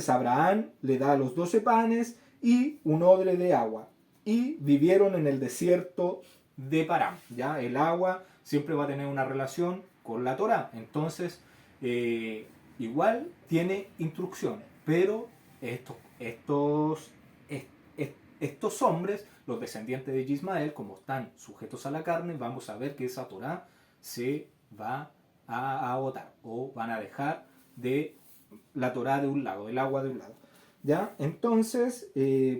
Abraham le da los 12 panes y un odre de agua. Y vivieron en el desierto de Parán. ¿Ya? El agua siempre va a tener una relación con la Torá. Entonces, igual tiene instrucciones. Pero estos hombres, los descendientes de Ismael, como están sujetos a la carne, vamos a ver que esa Torá se va a botar o van a dejar de la Torá de un lado, el agua de un lado. ¿Ya? Entonces,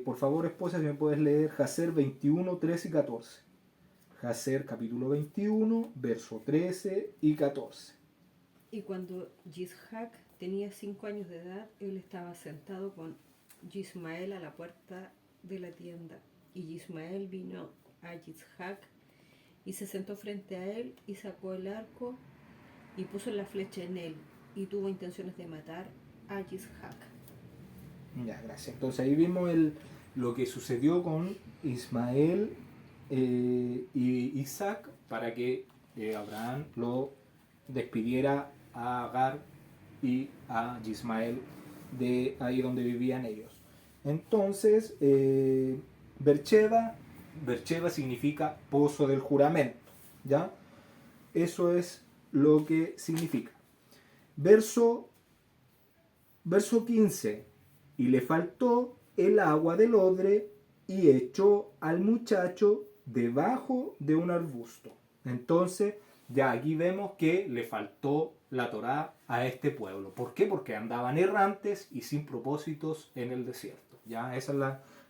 por favor, esposa, si me puedes leer Jacer 21, 13 y 14. Jacer capítulo 21, verso 13 y 14. Y cuando Yishac tenía 5 años de edad, él estaba sentado con Yismael a la puerta de la tienda. Y Yismael vino a Yishac y se sentó frente a él y sacó el arco y puso la flecha en él y tuvo intenciones de matar a Yishac. Ya, gracias. Entonces ahí vimos lo que sucedió con Ismael y Isaac para que Abraham lo despidiera a Agar y a Ismael de ahí donde vivían ellos. Entonces, Bercheba significa pozo del juramento, ¿ya? Eso es lo que significa. Verso 15. Y le faltó el agua del odre y echó al muchacho debajo de un arbusto. Entonces, ya aquí vemos que le faltó la Torá a este pueblo. ¿Por qué? Porque andaban errantes y sin propósitos en el desierto. Ya, esa es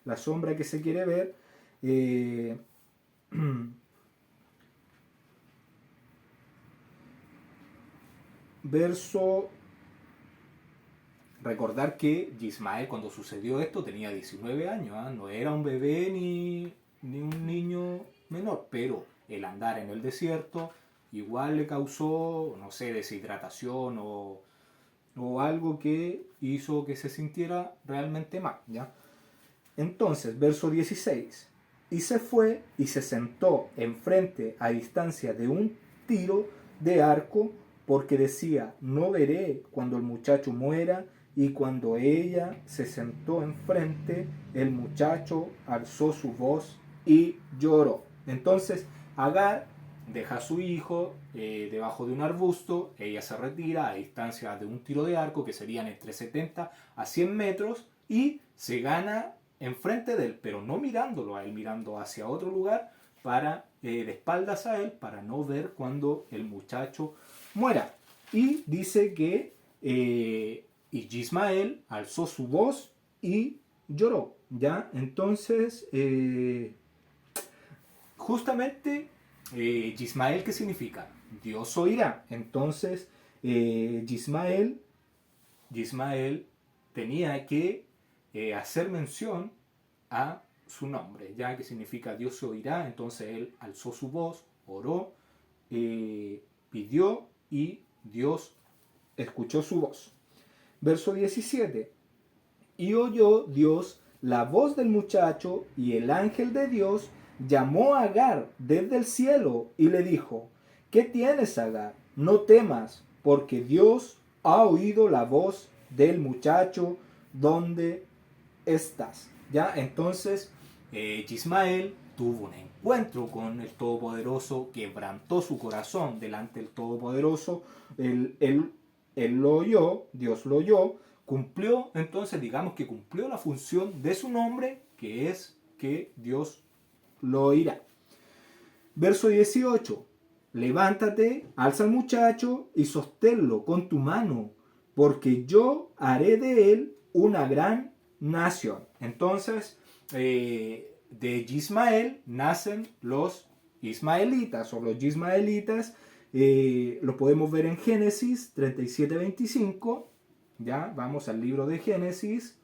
la sombra que se quiere ver. Recordar que Ismael, cuando sucedió esto, tenía 19 años, ¿eh? No era un bebé ni un niño menor, pero el andar en el desierto igual le causó, no sé, deshidratación o algo que hizo que se sintiera realmente mal, ¿ya? Entonces, verso 16. Y se fue y se sentó enfrente a distancia de un tiro de arco, porque decía, no veré cuando el muchacho muera. Y cuando ella se sentó enfrente, el muchacho alzó su voz y lloró. Entonces Agar deja a su hijo debajo de un arbusto, ella se retira a distancia de un tiro de arco, que serían entre 70 a 100 metros, y se gana enfrente de él, pero no mirándolo a él, mirando hacia otro lugar, para de espaldas a él, para no ver cuando el muchacho muera. Y dice que y Ismael alzó su voz y lloró, ¿ya? Entonces, justamente, Ismael, ¿qué significa? Dios oirá. Entonces, Ismael tenía que hacer mención a su nombre, ya que significa Dios oirá. Entonces él alzó su voz, oró, pidió y Dios escuchó su voz. Verso 17. Y oyó Dios la voz del muchacho, y el ángel de Dios llamó a Agar desde el cielo y le dijo, ¿qué tienes, Agar? No temas, porque Dios ha oído la voz del muchacho donde estás. ¿Ya? Entonces, Ismael tuvo un encuentro con el Todopoderoso, quebrantó su corazón delante del Todopoderoso. Él lo oyó, Dios lo oyó, cumplió, entonces digamos que cumplió la función de su nombre, que es que Dios lo oirá. Verso 18. Levántate, alza al muchacho y sosténlo con tu mano, porque yo haré de él una gran nación. Entonces, de Ismael nacen los ismaelitas o los ismaelitas. Lo podemos ver en Génesis 37-25. Ya, vamos al libro de Génesis,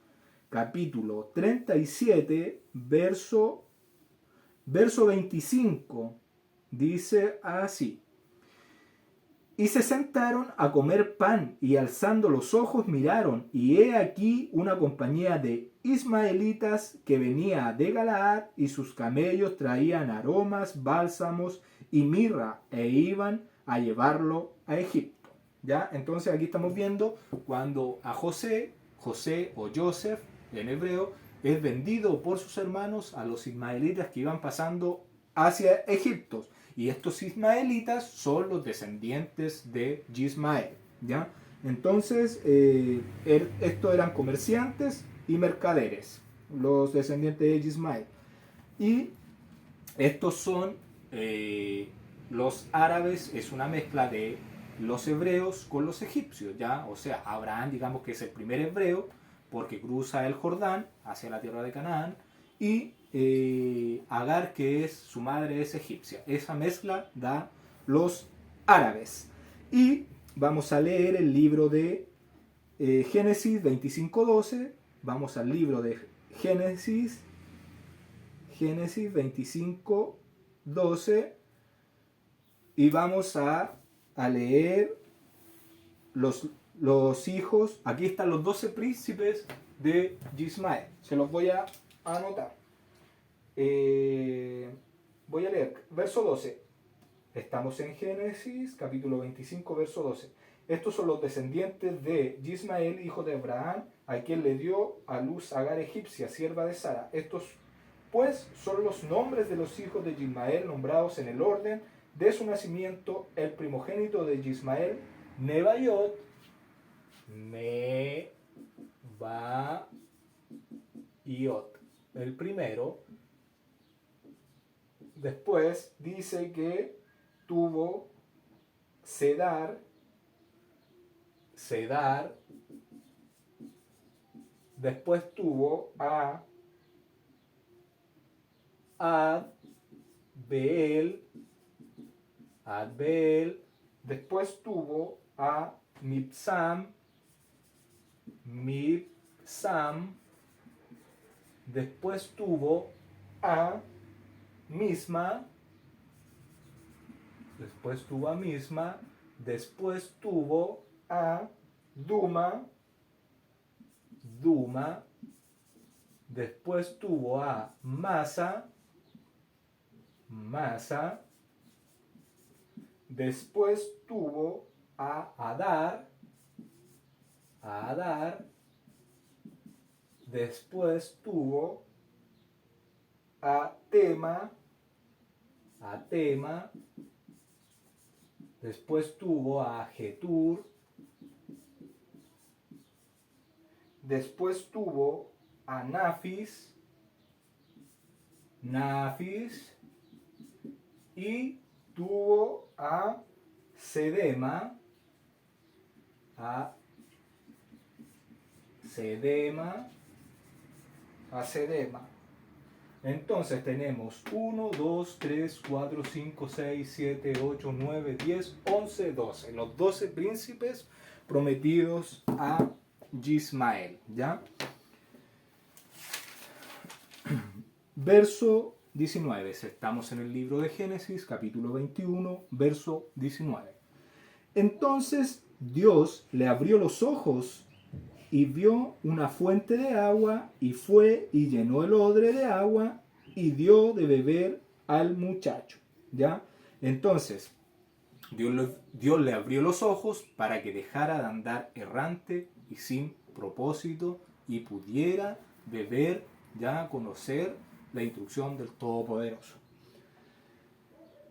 capítulo 37, verso 25. Dice así: y se sentaron a comer pan, y alzando los ojos miraron, y he aquí una compañía de ismaelitas que venía de Galaad, y sus camellos traían aromas, bálsamos y mirra, e iban a llevarlo a Egipto. ¿Ya? Entonces aquí estamos viendo cuando a José o Joseph en hebreo, es vendido por sus hermanos a los ismaelitas que iban pasando hacia Egipto. Y estos ismaelitas son los descendientes de Ismael. ¿Ya? Entonces, estos eran comerciantes y mercaderes, los descendientes de Ismael. Y estos son los árabes, es una mezcla de los hebreos con los egipcios, ¿ya? O sea, Abraham, digamos que es el primer hebreo, porque cruza el Jordán hacia la tierra de Canaán, y Agar, que es su madre, es egipcia. Esa mezcla da los árabes. Y vamos a leer el libro de Génesis 25:12. Vamos al libro de Génesis 25:12, y vamos a leer los hijos. Aquí están los 12 príncipes de Ismael. Se los voy a anotar. Voy a leer verso 12. Estamos en Génesis capítulo 25, verso 12. Estos son los descendientes de Ismael, hijo de Abraham, a quien le dio a luz Agar egipcia, sierva de Sara. Estos pues son los nombres de los hijos de Ismael, nombrados en el orden de su nacimiento. El primogénito de Ismael, Nebaiot, el primero. Después dice que tuvo Cedar. Después tuvo a Adbeel. Después tuvo a Mibsam. Después tuvo a Misma. Después tuvo a Duma. Después tuvo a Masa. Después tuvo a Adar. Después tuvo a Tema. Después tuvo a Getur. Después tuvo a Nafis. Y tuvo a Sedema. Entonces tenemos 1, 2, 3, 4, 5, 6, 7, 8, 9, 10, 11, 12. Los 12 príncipes prometidos a Ismael, ¿ya? Verso 19. Estamos en el libro de Génesis, capítulo 21, verso 19. Entonces Dios le abrió los ojos y vio una fuente de agua, y fue y llenó el odre de agua y dio de beber al muchacho. ¿Ya? Entonces, Dios le abrió los ojos para que dejara de andar errante y sin propósito y pudiera beber, ya conocer la instrucción del Todopoderoso.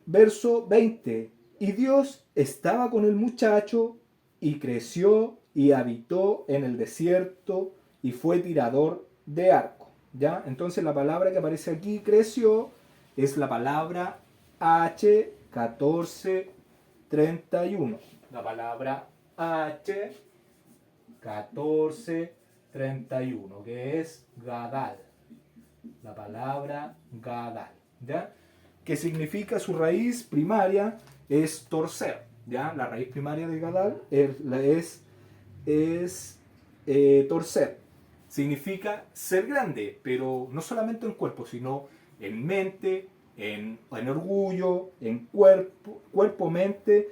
Verso 20. Y Dios estaba con el muchacho y creció y habitó en el desierto y fue tirador de arco. ¿Ya? Entonces la palabra que aparece aquí, creció, es la palabra H1431. La palabra H1431, que es Gadal. La palabra Gadal, ¿ya? Que significa, su raíz primaria es torcer, ¿ya? La raíz primaria de Gadal es torcer. Significa ser grande, pero no solamente en cuerpo, sino en mente, en orgullo, en cuerpo, mente,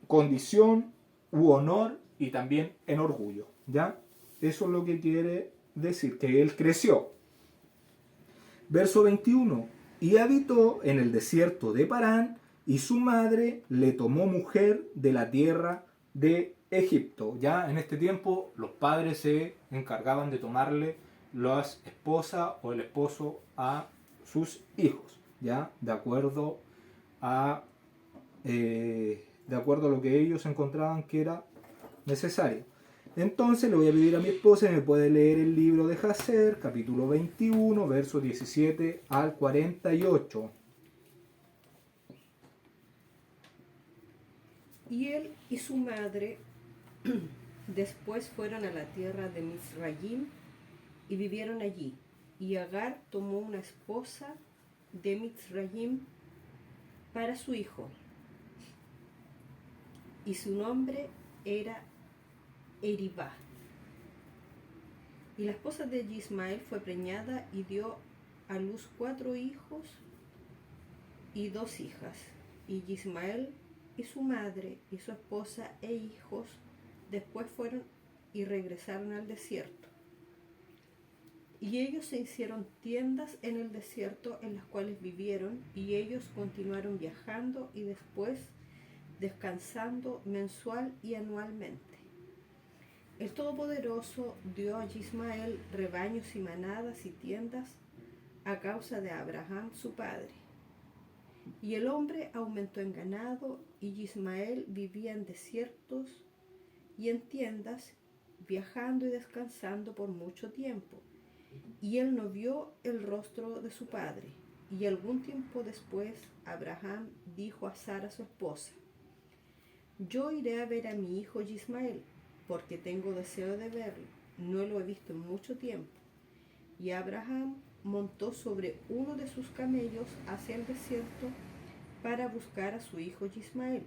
condición u honor, y también en orgullo, ¿ya? Eso es lo que quiere decir, que él creció. Verso 21. Y habitó en el desierto de Parán, y su madre le tomó mujer de la tierra de Egipto. Ya en este tiempo los padres se encargaban de tomarle las esposas o el esposo a sus hijos, ya de acuerdo a lo que ellos encontraban que era necesario. Entonces le voy a pedir a mi esposa que me puede leer el libro de Jacer, capítulo 21, versos 17 al 48. Y él y su madre después fueron a la tierra de Mizraim y vivieron allí. Y Agar tomó una esposa de Mizraim para su hijo, y su nombre era Eribá. Y la esposa de Ismael fue preñada y dio a luz 4 hijos y 2 hijas. Y Ismael y su madre y su esposa e hijos después fueron y regresaron al desierto. Y ellos se hicieron tiendas en el desierto en las cuales vivieron, y ellos continuaron viajando y después descansando mensual y anualmente. El Todopoderoso dio a Ismael rebaños y manadas y tiendas a causa de Abraham su padre. Y el hombre aumentó en ganado, y Ismael vivía en desiertos y en tiendas, viajando y descansando por mucho tiempo. Y él no vio el rostro de su padre. Y algún tiempo después Abraham dijo a Sara su esposa: yo iré a ver a mi hijo Ismael, porque tengo deseo de verlo, no lo he visto en mucho tiempo. Y Abraham montó sobre uno de sus camellos hacia el desierto para buscar a su hijo Ismael,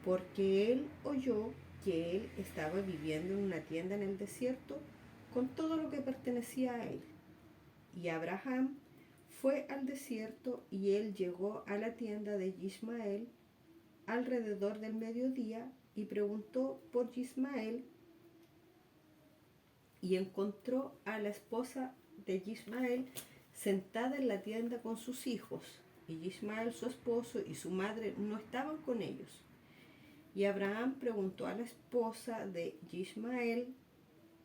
porque él oyó que él estaba viviendo en una tienda en el desierto con todo lo que pertenecía a él. Y Abraham fue al desierto, y él llegó a la tienda de Ismael alrededor del mediodía y preguntó por Ismael, y encontró a la esposa de Ismael sentada en la tienda con sus hijos, y Ismael su esposo y su madre no estaban con ellos. Y Abraham preguntó a la esposa de Ismael: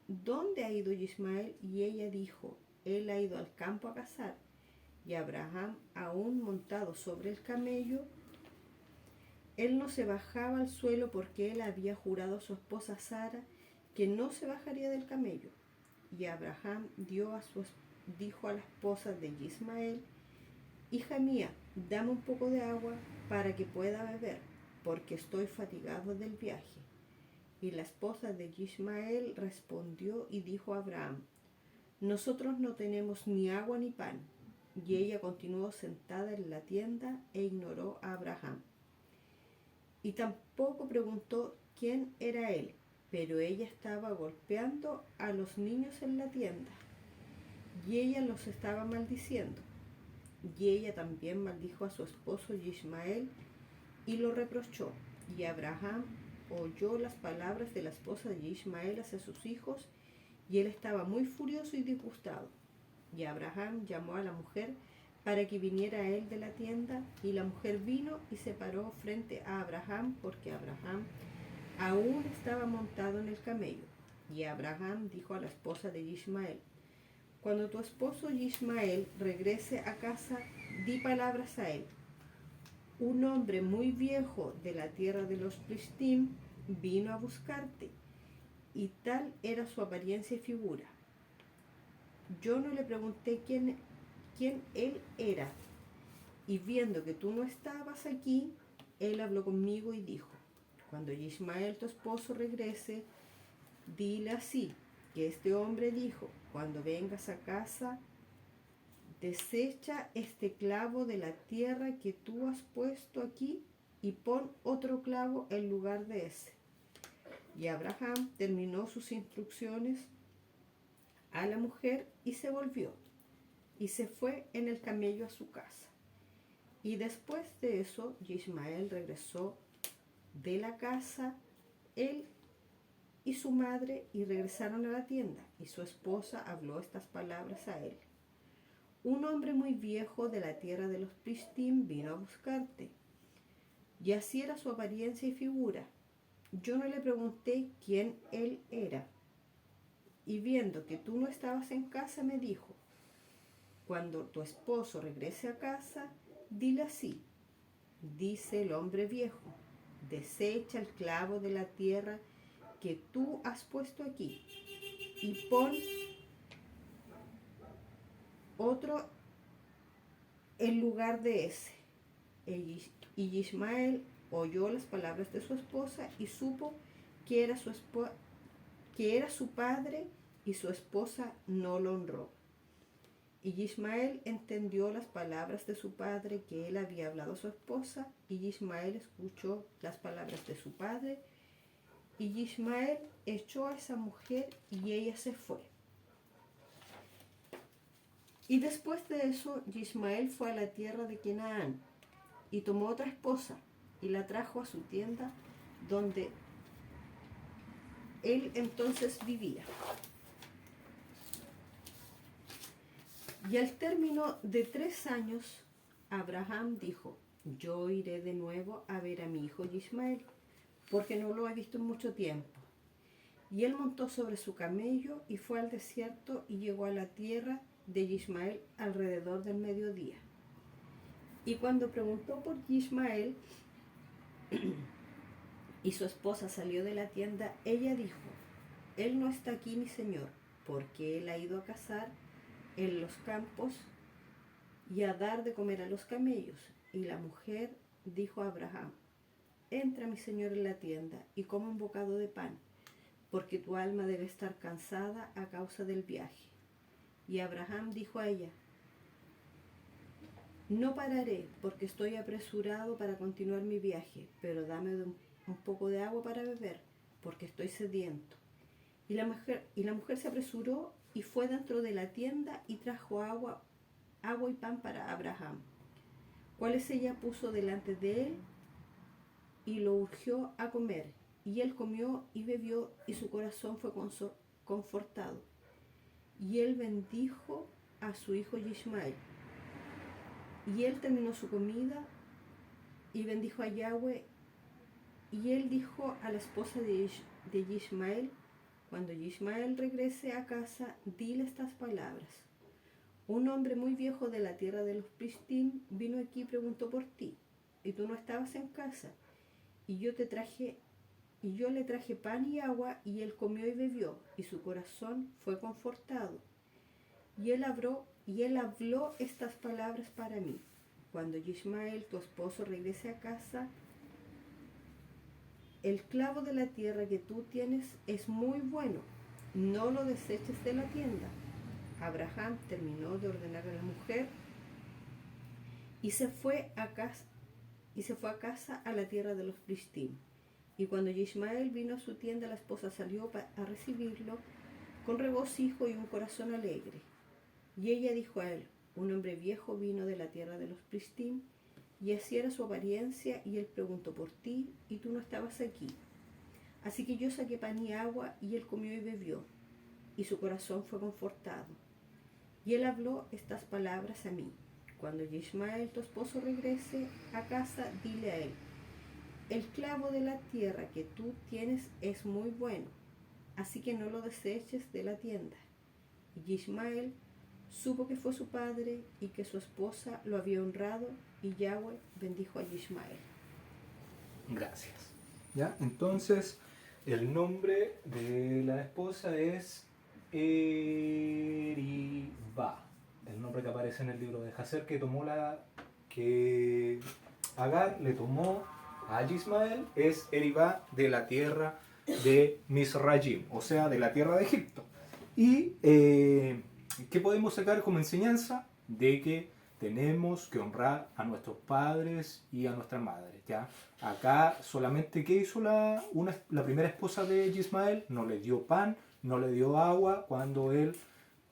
¿dónde ha ido Ismael? Y ella dijo: él ha ido al campo a cazar. Y Abraham, aún montado sobre el camello, él no se bajaba al suelo, porque él había jurado a su esposa Sara que no se bajaría del camello. Y Abraham dijo a la esposa de Ismael: hija mía, dame un poco de agua para que pueda beber, porque estoy fatigado del viaje. Y la esposa de Ismael respondió y dijo a Abraham: nosotros no tenemos ni agua ni pan. Y ella continuó sentada en la tienda e ignoró a Abraham. Y tampoco preguntó quién era él, pero ella estaba golpeando a los niños en la tienda, y ella los estaba maldiciendo. Y ella también maldijo a su esposo Ismael y lo reprochó. Y Abraham oyó las palabras de la esposa de Ismael hacia sus hijos, y él estaba muy furioso y disgustado. Y Abraham llamó a la mujer para que viniera a él de la tienda, y la mujer vino y se paró frente a Abraham, porque Abraham aún estaba montado en el camello. Y Abraham dijo a la esposa de Ismael: cuando tu esposo Ismael regrese a casa, di palabras a él. Un hombre muy viejo de la tierra de los Plishtim vino a buscarte, y tal era su apariencia y figura. Yo no le pregunté quién él era, y viendo que tú no estabas aquí, él habló conmigo y dijo: cuando Ismael tu esposo regrese, dile así, que este hombre dijo: cuando vengas a casa, desecha este clavo de la tierra que tú has puesto aquí, y pon otro clavo en lugar de ese. Y Abraham terminó sus instrucciones a la mujer y se volvió, y se fue en el camello a su casa. Y después de eso, Ismael regresó de la casa, él y su madre, y regresaron a la tienda, y su esposa habló estas palabras a él: un hombre muy viejo de la tierra de los Plishtim vino a buscarte. y así era su apariencia y figura. Yo no le pregunté quién él era, y viendo que tú no estabas en casa, me dijo: cuando tu esposo regrese a casa, dile así: dice el hombre viejo, desecha el clavo de la tierra que tú has puesto aquí, y pon otro en lugar de ese. Y Ismael oyó las palabras de su esposa y supo que era su padre, y su esposa no lo honró. Y Ismael entendió las palabras de su padre que él había hablado a su esposa, y Ismael escuchó las palabras de su padre, y Ismael echó a esa mujer y ella se fue. Y después de eso, Ismael fue a la tierra de Canaán y tomó otra esposa y la trajo a su tienda donde él entonces vivía. Y al término de 3 años, Abraham dijo: yo iré de nuevo a ver a mi hijo Ismael, porque no lo he visto en mucho tiempo. Y él montó sobre su camello y fue al desierto y llegó a la tierra de Ismael alrededor del mediodía. Y cuando preguntó por Ismael y su esposa salió de la tienda, ella dijo: él no está aquí, mi señor, porque él ha ido a cazar en los campos y a dar de comer a los camellos. Y la mujer dijo a Abraham: entra, mi señor, en la tienda y come un bocado de pan, porque tu alma debe estar cansada a causa del viaje. Y Abraham dijo a ella: no pararé, porque estoy apresurado para continuar mi viaje, pero dame un poco de agua para beber, porque estoy sediento. Y la mujer se apresuró y fue dentro de la tienda y trajo agua y pan para Abraham, cuales ella puso delante de él y lo urgió a comer. Y él comió y bebió, y su corazón fue confortado. Y él bendijo a su hijo Ismael. Y él terminó su comida y bendijo a Yahweh. Y él dijo a la esposa de Ismael: cuando Ismael regrese a casa, dile estas palabras: un hombre muy viejo de la tierra de los Plishtim vino aquí y preguntó por ti, y tú no estabas en casa, y yo le traje pan y agua, y él comió y bebió, y su corazón fue confortado. Y él habló estas palabras para mí: cuando Ismael, tu esposo, regrese a casa, el clavo de la tierra que tú tienes es muy bueno, no lo deseches de la tienda. Abraham terminó de ordenar a la mujer y se fue a casa a la tierra de los Plishtim. Y cuando Ismael vino a su tienda, la esposa salió a recibirlo con regocijo y un corazón alegre. Y ella dijo a él: un hombre viejo vino de la tierra de los Plishtim, y así era su apariencia, y él preguntó por ti, y tú no estabas aquí. Así que yo saqué pan y agua, y él comió y bebió, y su corazón fue confortado. Y él habló estas palabras a mí: cuando Ismael, tu esposo, regrese a casa, dile a él: el clavo de la tierra que tú tienes es muy bueno, así que no lo deseches de la tienda. Y Ismael supo que fue su padre y que su esposa lo había honrado, y Yahweh bendijo a Ismael. Gracias. ¿Ya? Entonces, el nombre de la esposa es Eriba, el nombre que aparece en el libro de Jacer, que Agar le tomó a Ismael, es Eriba, de la tierra de Misrayim, o sea, de la tierra de Egipto. Y ¿qué podemos sacar como enseñanza? De que tenemos que honrar a nuestros padres y a nuestras madres, ¿ya? Acá solamente, ¿qué hizo la primera esposa de Ismael? No le dio pan, no le dio agua cuando él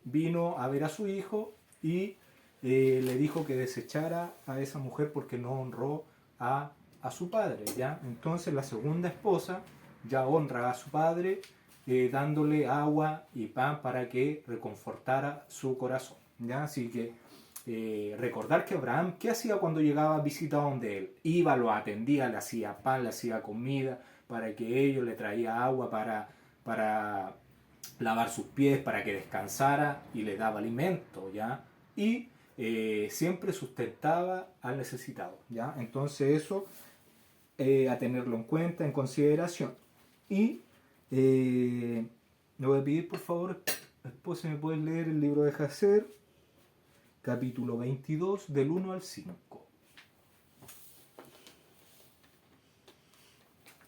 vino a ver a su hijo, y le dijo que desechara a esa mujer porque no honró a su padre, ¿ya? Entonces la segunda esposa ya honra a su padre, dándole agua y pan para que reconfortara su corazón, ¿ya? Así que recordar que Abraham, ¿qué hacía cuando llegaba a visitar donde él? Iba, lo atendía, le hacía pan, le hacía comida, para que ellos le traía agua para lavar sus pies, para que descansara y le daba alimento, ¿ya? Y siempre sustentaba al necesitado, ¿ya? Entonces eso a tenerlo en cuenta, en consideración. Y le voy a pedir, por favor, después si me puedes leer el libro de Jacer, capítulo 22, del 1 al 5.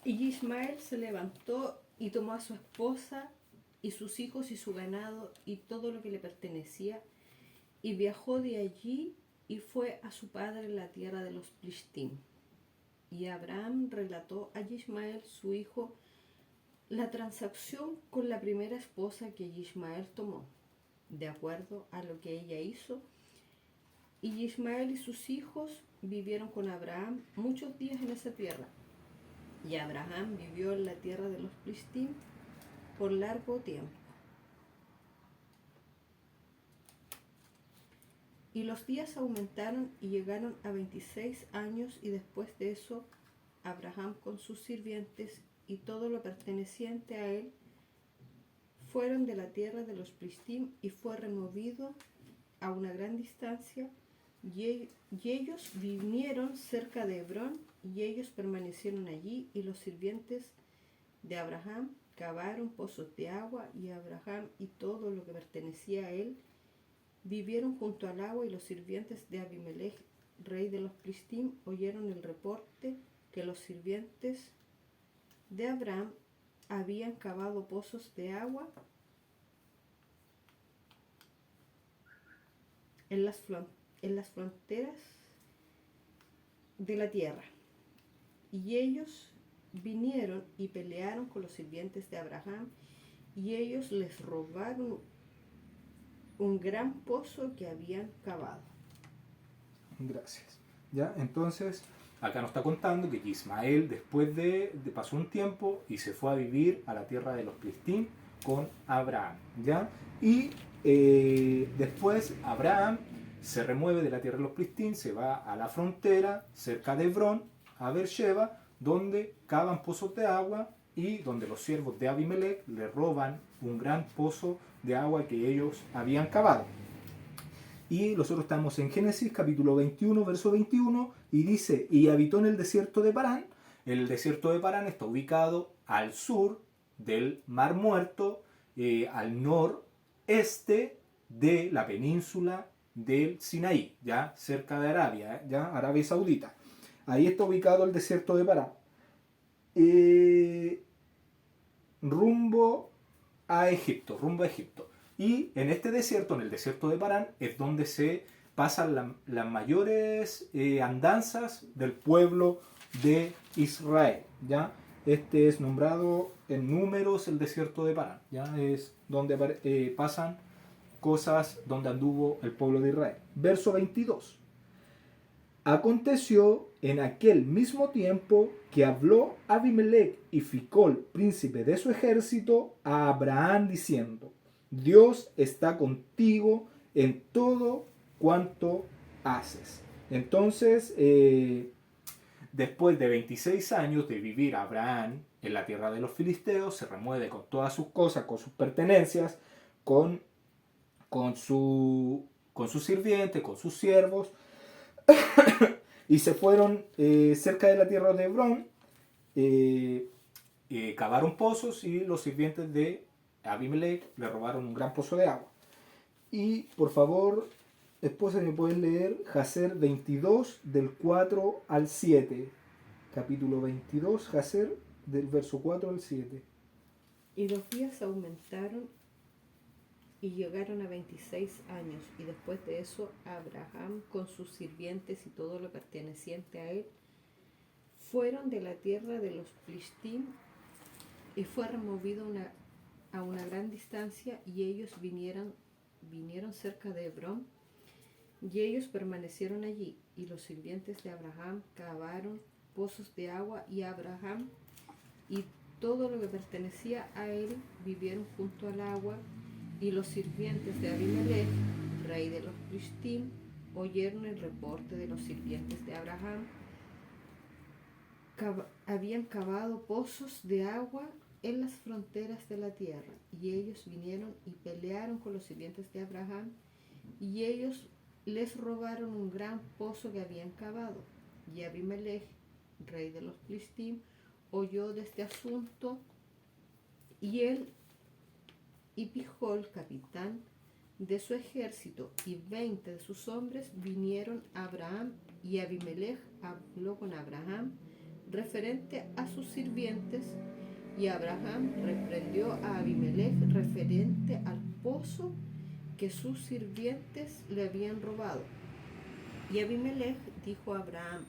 Y Ismael se levantó y tomó a su esposa y sus hijos y su ganado y todo lo que le pertenecía, y viajó de allí y fue a su padre en la tierra de los Plishtim. Y Abraham relató a Ismael su hijo la transacción con la primera esposa que Ismael tomó, de acuerdo a lo que ella hizo. Y Ismael y sus hijos vivieron con Abraham muchos días en esa tierra. Y Abraham vivió en la tierra de los Plishtim por largo tiempo. Y los días aumentaron y llegaron a 26 años, y después de eso Abraham con sus sirvientes y todo lo perteneciente a él fueron de la tierra de los Plishtim, y fue removido a una gran distancia, y ellos vinieron cerca de Hebrón, y ellos permanecieron allí, y los sirvientes de Abraham cavaron pozos de agua, y Abraham y todo lo que pertenecía a él vivieron junto al agua, y los sirvientes de Abimelech, rey de los Plishtim, oyeron el reporte que los sirvientes de Abraham habían cavado pozos de agua en las fronteras de la tierra. Y ellos vinieron y pelearon con los sirvientes de Abraham, y ellos les robaron un gran pozo que habían cavado. Gracias. ¿Ya? Entonces, acá nos está contando que Ismael después de pasó un tiempo y se fue a vivir a la tierra de los Plishtim con Abraham, ¿ya? Y después Abraham se remueve de la tierra de los Plishtim, se va a la frontera cerca de Hebrón, a Beersheba, donde cavan pozos de agua y donde los siervos de Abimelech le roban un gran pozo de agua que ellos habían cavado. Y nosotros estamos en Génesis capítulo 21, verso 21, y dice, y habitó en el desierto de Parán. El desierto de Parán está ubicado al sur del Mar Muerto, al noreste de la península del Sinaí, ya cerca de Arabia, ya Arabia Saudita. Ahí está ubicado el desierto de Parán. Rumbo a Egipto. Y en este desierto, en el desierto de Parán, es donde se pasan las mayores andanzas del pueblo de Israel, ¿ya? Este es nombrado en Números el desierto de Parán, ¿ya? Es donde pasan cosas donde anduvo el pueblo de Israel. Verso 22. Aconteció en aquel mismo tiempo que habló Abimelech y Ficol, príncipe de su ejército, a Abraham diciendo, Dios está contigo en todo cuanto haces. Entonces, después de 26 años de vivir Abraham en la tierra de los filisteos, se remueve con todas sus cosas, con sus pertenencias, con sus sirvientes, con sus siervos, y se fueron cerca de la tierra de Hebrón, cavaron pozos, y los sirvientes de Abimelech le robaron un gran pozo de agua. Y por favor, esposa, ¿me pueden leer Jacer 22 del 4 al 7? Capítulo 22, Jacer, del verso 4 al 7. Y los días aumentaron y llegaron a 26 años, y después de eso Abraham con sus sirvientes y todo lo perteneciente a él fueron de la tierra de los Plishtim, y fue removido a una gran distancia, y ellos vinieron cerca de Hebrón, y ellos permanecieron allí, y los sirvientes de Abraham cavaron pozos de agua, y Abraham y todo lo que pertenecía a él vivieron junto al agua, y los sirvientes de Abimelech, rey de los Plishtim, oyeron el reporte de los sirvientes de Abraham. Habían cavado pozos de agua en las fronteras de la tierra, y ellos vinieron y pelearon con los sirvientes de Abraham, y ellos les robaron un gran pozo que habían cavado. Y Abimelech, rey de los Filistim, oyó de este asunto, y él y Pijol, capitán de su ejército, y 20 de sus hombres vinieron a Abraham, y Abimelech habló con Abraham referente a sus sirvientes, y Abraham reprendió a Abimelech referente al pozo que sus sirvientes le habían robado. Y Abimelech dijo a Abraham: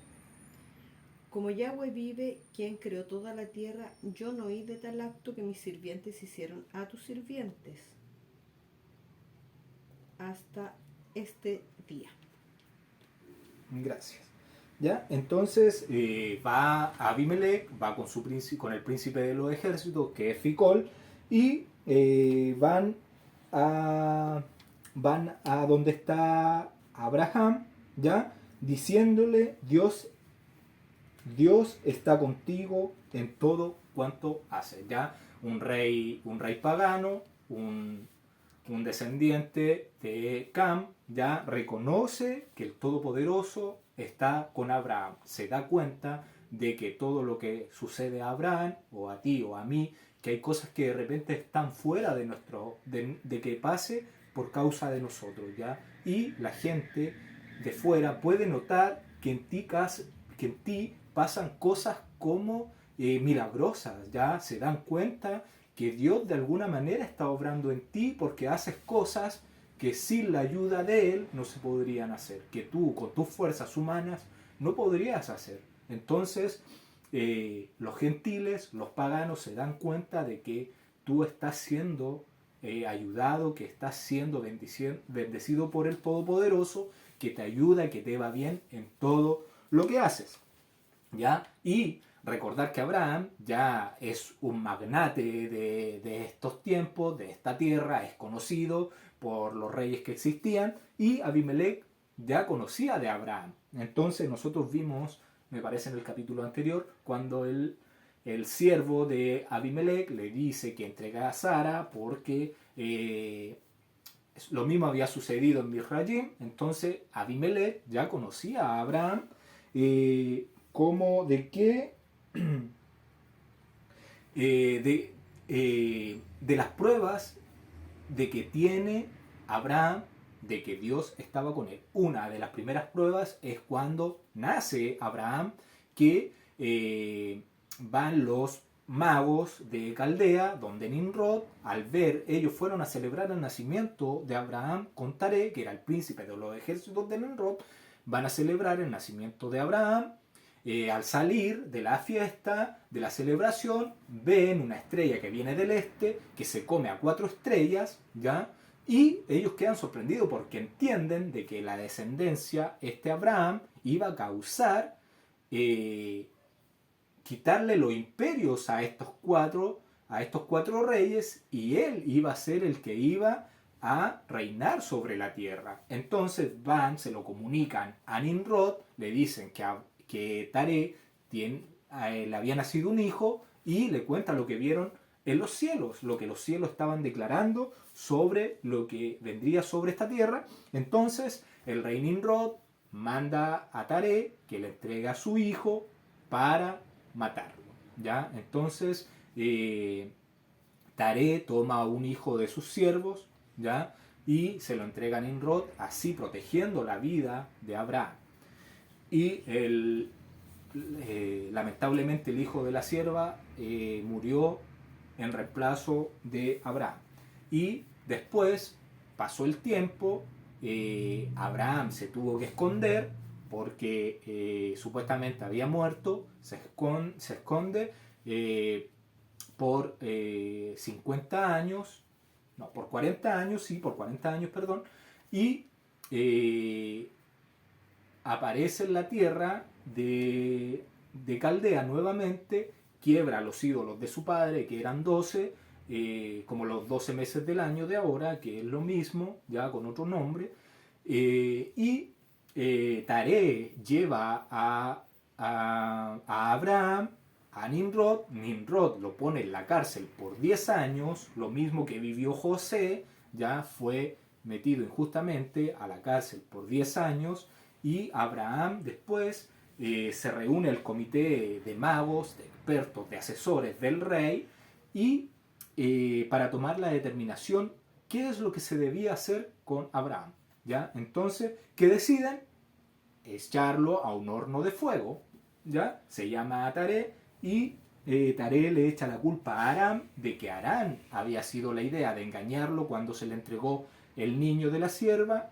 como Yahweh vive, quien creó toda la tierra, yo no oí de tal acto que mis sirvientes hicieron a tus sirvientes hasta este día. Gracias. ¿Ya? Entonces va Abimelech, va con el príncipe de los ejércitos, que es Ficol, y van a donde está Abraham, ¿ya? Diciéndole: Dios está contigo en todo cuanto hace, ¿ya? Un rey pagano, un descendiente de Cam, ya reconoce que el Todopoderoso está con Abraham. Se da cuenta de que todo lo que sucede a Abraham, o a ti, o a mí, que hay cosas que de repente están fuera de que pase por causa de nosotros, ¿ya? Y la gente de fuera puede notar que en ti pasan cosas como milagrosas, ¿ya? Se dan cuenta que Dios de alguna manera está obrando en ti porque haces cosas que sin la ayuda de Él no se podrían hacer, que tú con tus fuerzas humanas no podrías hacer. Entonces los gentiles, los paganos, se dan cuenta de que tú estás siendo ayudado, que estás siendo bendecido por el Todopoderoso, que te ayuda, que te va bien en todo lo que haces, ¿ya? Y recordar que Abraham ya es un magnate de estos tiempos, de esta tierra, es conocido por los reyes que existían, y Abimelech ya conocía de Abraham. Entonces nosotros vimos, me parece en el capítulo anterior, cuando el siervo de Abimelech le dice que entregue a Sara porque lo mismo había sucedido en Misrayim. Entonces Abimelech ya conocía a Abraham como de que de las pruebas de que tiene Abraham de que Dios estaba con él. Una de las primeras pruebas es cuando nace Abraham, que van los magos de Caldea, donde Nimrod, al ver, ellos fueron a celebrar el nacimiento de Abraham con Taré, que era el príncipe de los ejércitos de Nimrod, van a celebrar el nacimiento de Abraham. Al salir de la fiesta, de la celebración, ven una estrella que viene del este, que se come a 4 estrellas, ¿ya? Y ellos quedan sorprendidos porque entienden de que la descendencia, Abraham, iba a causar quitarle los imperios a estos cuatro reyes, y él iba a ser el que iba a reinar sobre la tierra. Entonces van, se lo comunican a Nimrod, le dicen que Taré le había nacido un hijo, y le cuentan lo que vieron en los cielos, lo que los cielos estaban declarando sobre lo que vendría sobre esta tierra. Entonces el rey Nimrod manda a Taré que le entregue a su hijo para matarlo, ¿ya? Entonces Taré toma a un hijo de sus siervos, ¿ya? Y se lo entrega a Nimrod, así protegiendo la vida de Abraham. Y lamentablemente el hijo de la sierva murió en reemplazo de Abraham. Y después pasó el tiempo, Abraham se tuvo que esconder porque supuestamente había muerto, se esconde por 50 años, no, por 40 años, sí, por 40 años, perdón, y aparece en la tierra de Caldea nuevamente, quiebra los ídolos de su padre, que eran 12, como los 12 meses del año de ahora, que es lo mismo, ya con otro nombre, y Taré lleva a Abraham a Nimrod. Nimrod lo pone en la cárcel por 10 años, lo mismo que vivió José, ya fue metido injustamente a la cárcel por 10 años, y Abraham después se reúne el comité de magos, de expertos, de asesores del rey, y para tomar la determinación qué es lo que se debía hacer con Abraham. ¿Ya? Entonces, ¿qué deciden? Echarlo a un horno de fuego, ¿ya? Se llama Taré, y Taré le echa la culpa a Aram de que Aram había sido la idea de engañarlo cuando se le entregó el niño de la sierva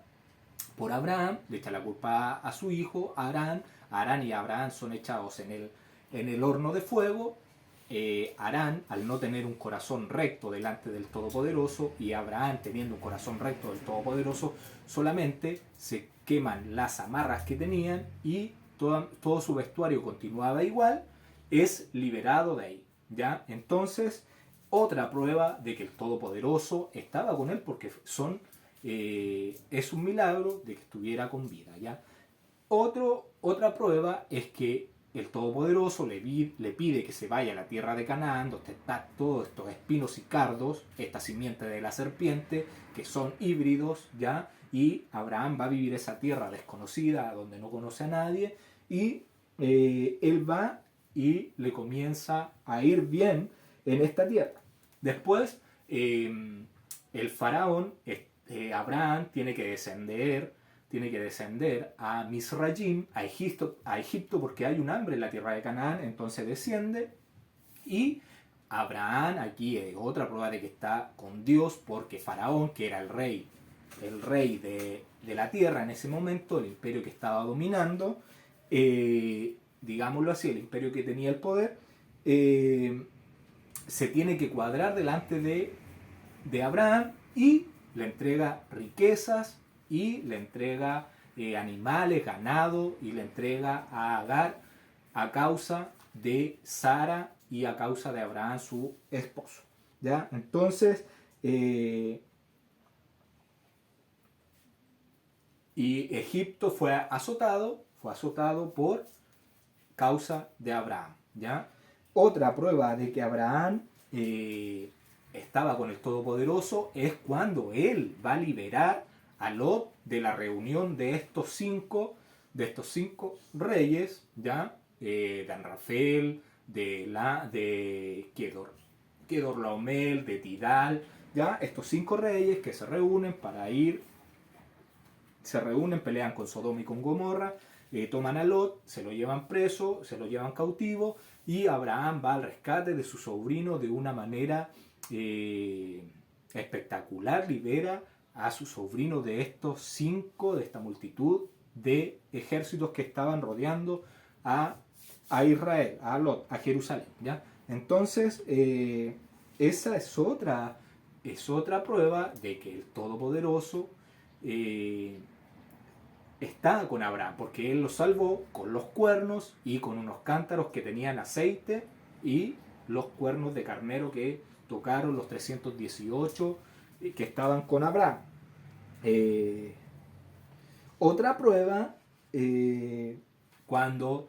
por Abraham, le echa la culpa a su hijo, Aram. Aram y Abraham son echados en el horno de fuego. Aram, al no tener un corazón recto delante del Todopoderoso, y Abraham teniendo un corazón recto del Todopoderoso, solamente se queman las amarras que tenían y todo su vestuario continuaba igual, es liberado de ahí, ¿ya? Entonces, otra prueba de que el Todopoderoso estaba con él, porque es un milagro de que estuviera con vida, ¿ya? Otra prueba es que el Todopoderoso le pide que se vaya a la tierra de Canaán, donde están todos estos espinos y cardos, esta simiente de la serpiente, que son híbridos, ¿ya? Y Abraham va a vivir esa tierra desconocida, donde no conoce a nadie, y él va y le comienza a ir bien en esta tierra. Después, el faraón, Abraham, tiene que descender a Misrayim, a Egipto, porque hay un hambre en la tierra de Canaán. Entonces desciende, y Abraham aquí es otra prueba de que está con Dios, porque Faraón, que era el rey de la tierra en ese momento, el imperio que estaba dominando, digámoslo así, el imperio que tenía el poder, se tiene que cuadrar delante de Abraham, y le entrega riquezas, y le entrega animales, ganado, y le entrega a Agar a causa de Sara y a causa de Abraham, su esposo, ¿ya? Entonces, y Egipto fue azotado por causa de Abraham, ¿ya? Otra prueba de que Abraham estaba con el Todopoderoso es cuando él va a liberar a Lot de la reunión de estos cinco reyes, ¿ya? De Anrafel, de Kedorlaomer, de Tidal, ¿ya? Estos 5 reyes que se reúnen, pelean con Sodoma y con Gomorra, toman a Lot, se lo llevan preso, se lo llevan cautivo, y Abraham va al rescate de su sobrino de una manera espectacular, libera a su sobrino de estos 5, de esta multitud de ejércitos que estaban rodeando a Israel, a Lot, a Jerusalén, ¿ya? Entonces, esa es otra prueba de que el Todopoderoso está con Abraham, porque él lo salvó con los cuernos y con unos cántaros que tenían aceite, y los cuernos de carnero que tocaron los 318 que estaban con Abraham. Otra prueba, cuando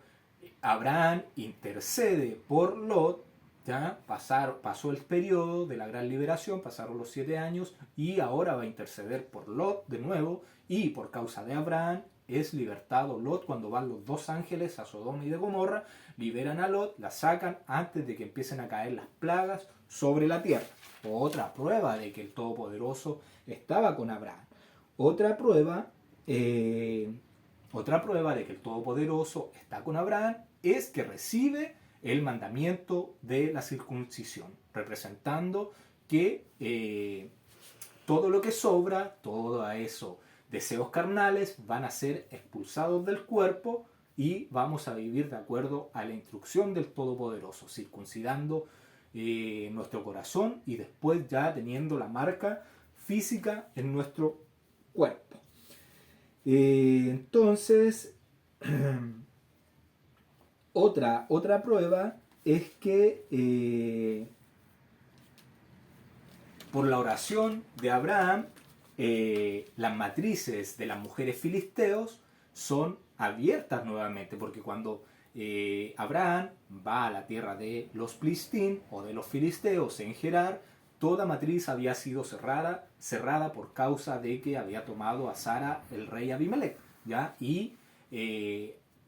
Abraham intercede por Lot, ¿ya? Pasó el periodo de la gran liberación, pasaron los 7 años, y ahora va a interceder por Lot de nuevo, y por causa de Abraham es libertado Lot cuando van los 2 ángeles a Sodoma y de Gomorra, liberan a Lot, la sacan antes de que empiecen a caer las plagas sobre la tierra. Otra prueba de que el Todopoderoso estaba con Abraham. Otra prueba de que el Todopoderoso está con Abraham es que recibe el mandamiento de la circuncisión, representando que todo lo que sobra, todo eso, deseos carnales, van a ser expulsados del cuerpo, y vamos a vivir de acuerdo a la instrucción del Todopoderoso, circuncidando nuestro corazón, y después ya teniendo la marca física en nuestro cuerpo. Entonces, otra prueba es que por la oración de Abraham, las matrices de las mujeres filisteos son abiertas nuevamente, porque cuando Abraham va a la tierra de los Plistín o de los filisteos en Gerar, toda matriz había sido cerrada por causa de que había tomado a Sara el rey Abimelech, ¿ya? Y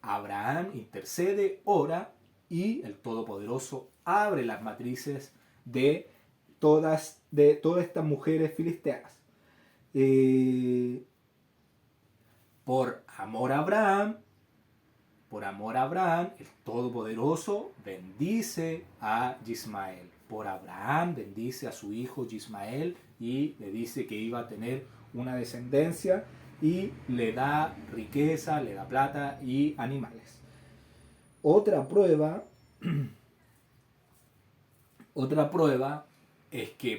Abraham intercede, ora, y el Todopoderoso abre las matrices de todas estas mujeres filisteas. Por amor a Abraham, el Todopoderoso bendice a Ismael. Por Abraham bendice a su hijo Ismael y le dice que iba a tener una descendencia y le da riqueza, le da plata y animales. Otra prueba es que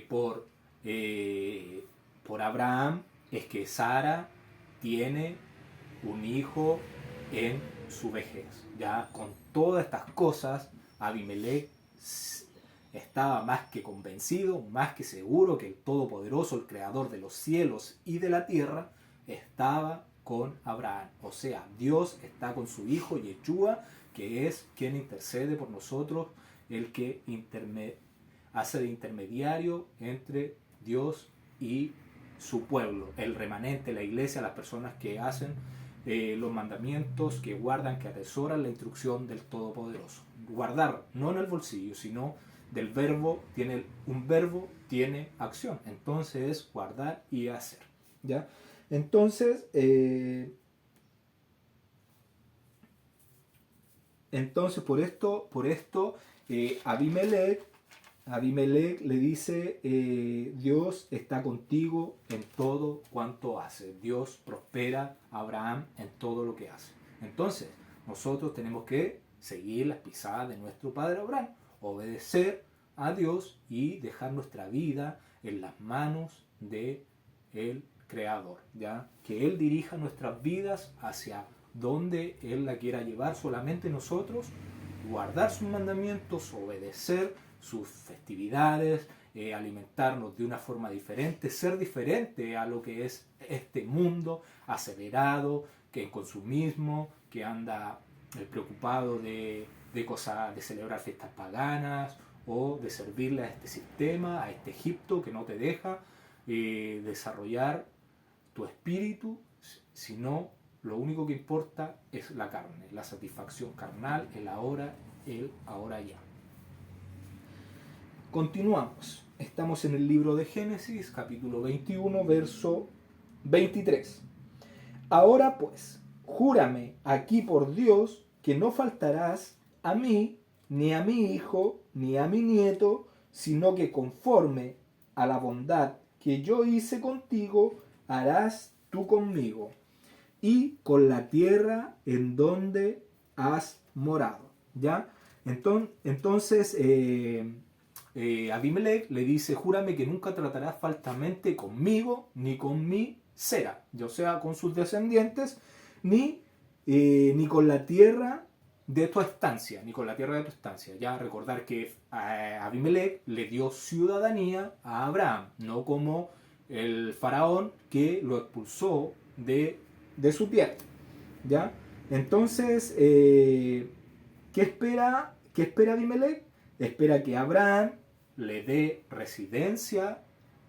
por Abraham es que Sara tiene un hijo en su vejez. Ya con todas estas cosas, Abimelech estaba más que convencido, más que seguro que el Todopoderoso, el Creador de los cielos y de la tierra, estaba con Abraham. O sea, Dios está con su hijo Yeshua, que es quien intercede por nosotros, el que hace de intermediario entre Dios y su pueblo, el remanente, la iglesia, las personas que hacen los mandamientos, que guardan, que atesoran la instrucción del Todopoderoso. Guardar, no en el bolsillo, sino del verbo, un verbo tiene acción. Entonces es guardar y hacer. ¿Ya? Entonces por esto Abimelech le dice, Dios está contigo en todo cuanto hace. Dios prospera a Abraham en todo lo que hace. Entonces, nosotros tenemos que seguir las pisadas de nuestro padre Abraham, obedecer a Dios y dejar nuestra vida en las manos de el Creador, ¿ya? Que Él dirija nuestras vidas hacia donde Él la quiera llevar. Solamente nosotros guardar sus mandamientos, obedecer sus festividades, alimentarnos de una forma diferente, ser diferente a lo que es este mundo acelerado, que en consumismo, que anda preocupado de cosas, de celebrar fiestas paganas o de servirle a este sistema, a este Egipto que no te deja desarrollar tu espíritu, sino lo único que importa es la carne, la satisfacción carnal, el ahora ya. Continuamos. Estamos en el libro de Génesis, capítulo 21, verso 23. Ahora pues, júrame aquí por Dios que no faltarás a mí, ni a mi hijo, ni a mi nieto, sino que conforme a la bondad que yo hice contigo, harás tú conmigo y con la tierra en donde has morado. ¿Ya? Entonces Abimelech le dice, júrame que nunca tratarás faltamente conmigo, ni con mi Sera, o sea, con sus descendientes, ni con la tierra de tu estancia, Ya recordar que Abimelech le dio ciudadanía a Abraham, no como el faraón que lo expulsó de su tierra. ¿Ya? Entonces, ¿qué espera Abimelech? Espera que Abraham le dé residencia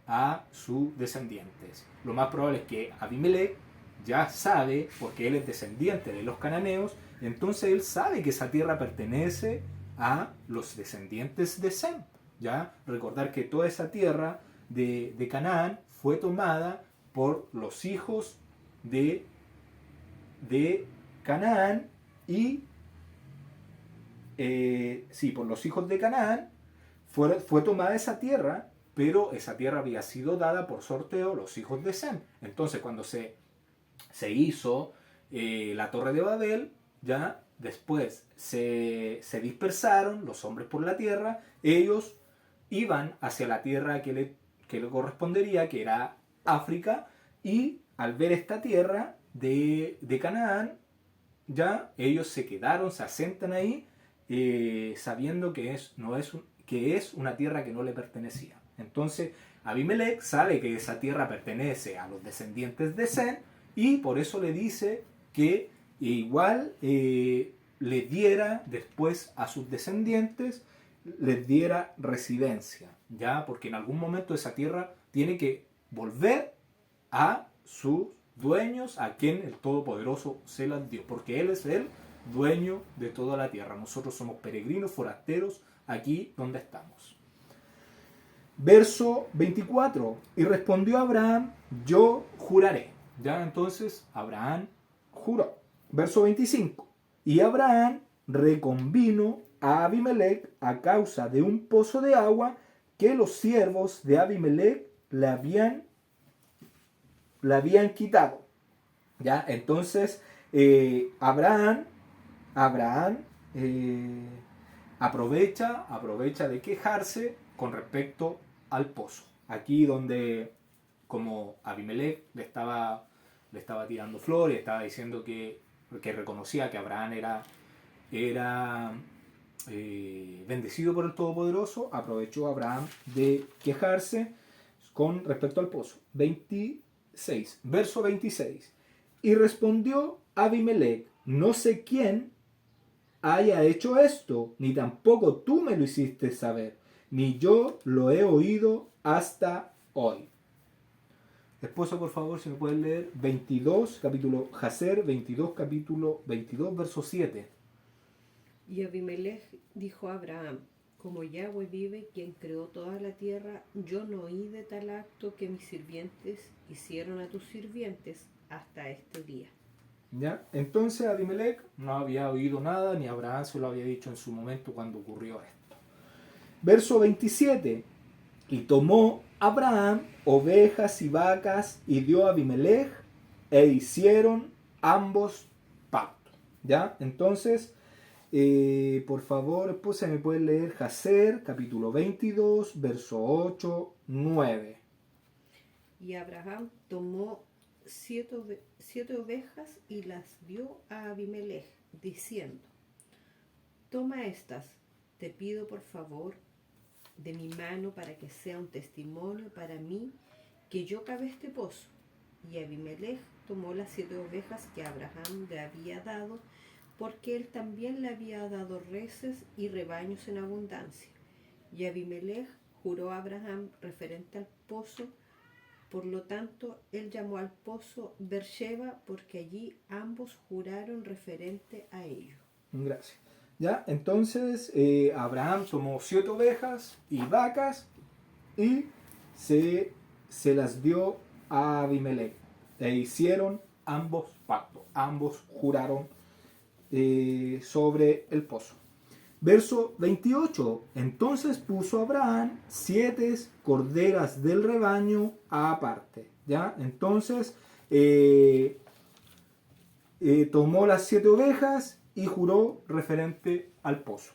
a sus descendientes. Lo más probable es que Abimelech ya sabe, porque él es descendiente de los cananeos, entonces él sabe que esa tierra pertenece a los descendientes de Sem. ¿Ya? Recordar que toda esa tierra de Canaán fue tomada por los hijos de Canaán y por los hijos de Canaán fue tomada esa tierra, pero esa tierra había sido dada por sorteo a los hijos de Sem. Entonces cuando se hizo la Torre de Babel, ya después se dispersaron los hombres por la tierra, ellos iban hacia la tierra que le correspondería, que era África, y al ver esta tierra de Canaán, ya ellos se quedaron, se asentan ahí, sabiendo que es una tierra que no le pertenecía. Entonces Abimelech sabe que esa tierra pertenece a los descendientes de Sem y por eso le dice que igual le diera después a sus descendientes, les diera residencia, ¿ya? Porque en algún momento esa tierra tiene que volver a sus dueños, a quien el Todopoderoso se las dio, porque Él es el dueño de toda la tierra. Nosotros somos peregrinos, forasteros, aquí donde estamos. Verso 24. Y respondió Abraham, yo juraré. Ya entonces Abraham juró. Verso 25. Y Abraham reconvino a Abimelech a causa de un pozo de agua que los siervos de Abimelech le habían quitado. Ya, entonces Abraham aprovecha de quejarse con respecto al pozo. Aquí donde, como Abimelech le estaba tirando flores, estaba diciendo que reconocía que Abraham era bendecido por el Todopoderoso, aprovechó Abraham de quejarse con respecto al pozo. 26, verso 26. Y respondió Abimelech, no sé quién haya hecho esto, ni tampoco tú me lo hiciste saber, ni yo lo he oído hasta hoy. Esposo, por favor, si me pueden leer 22, capítulo Jacer, 22, capítulo 22, verso 7. Y Abimelech dijo a Abraham, como Yahweh vive, quien creó toda la tierra, yo no oí de tal acto que mis sirvientes hicieron a tus sirvientes hasta este día. ¿Ya? Entonces Abimelech no había oído nada, ni Abraham se lo había dicho en su momento cuando ocurrió esto. Verso 27. Y tomó Abraham ovejas y vacas y dio a Abimelech e hicieron ambos pacto. ¿Ya? Entonces, por favor, esposa, me pueden leer Jacer, capítulo 22, verso 8, 9. Y Abraham tomó 7 ovejas y las dio a Abimelech, diciendo, toma estas, te pido por favor, de mi mano para que sea un testimonio para mí que yo cavé este pozo. Y Abimelech tomó las 7 ovejas que Abraham le había dado, porque él también le había dado reses y rebaños en abundancia. Y Abimelech juró a Abraham referente al pozo. Por lo tanto, él llamó al pozo Beersheba, porque allí ambos juraron referente a ello. Gracias. ¿Ya? Entonces, Abraham tomó 7 ovejas y vacas y se las dio a Abimelech. E hicieron ambos pactos. Ambos juraron sobre el pozo. Verso 28. Entonces puso Abraham 7 corderas del rebaño aparte. ¿Ya? Entonces tomó las 7 ovejas y juró referente al pozo.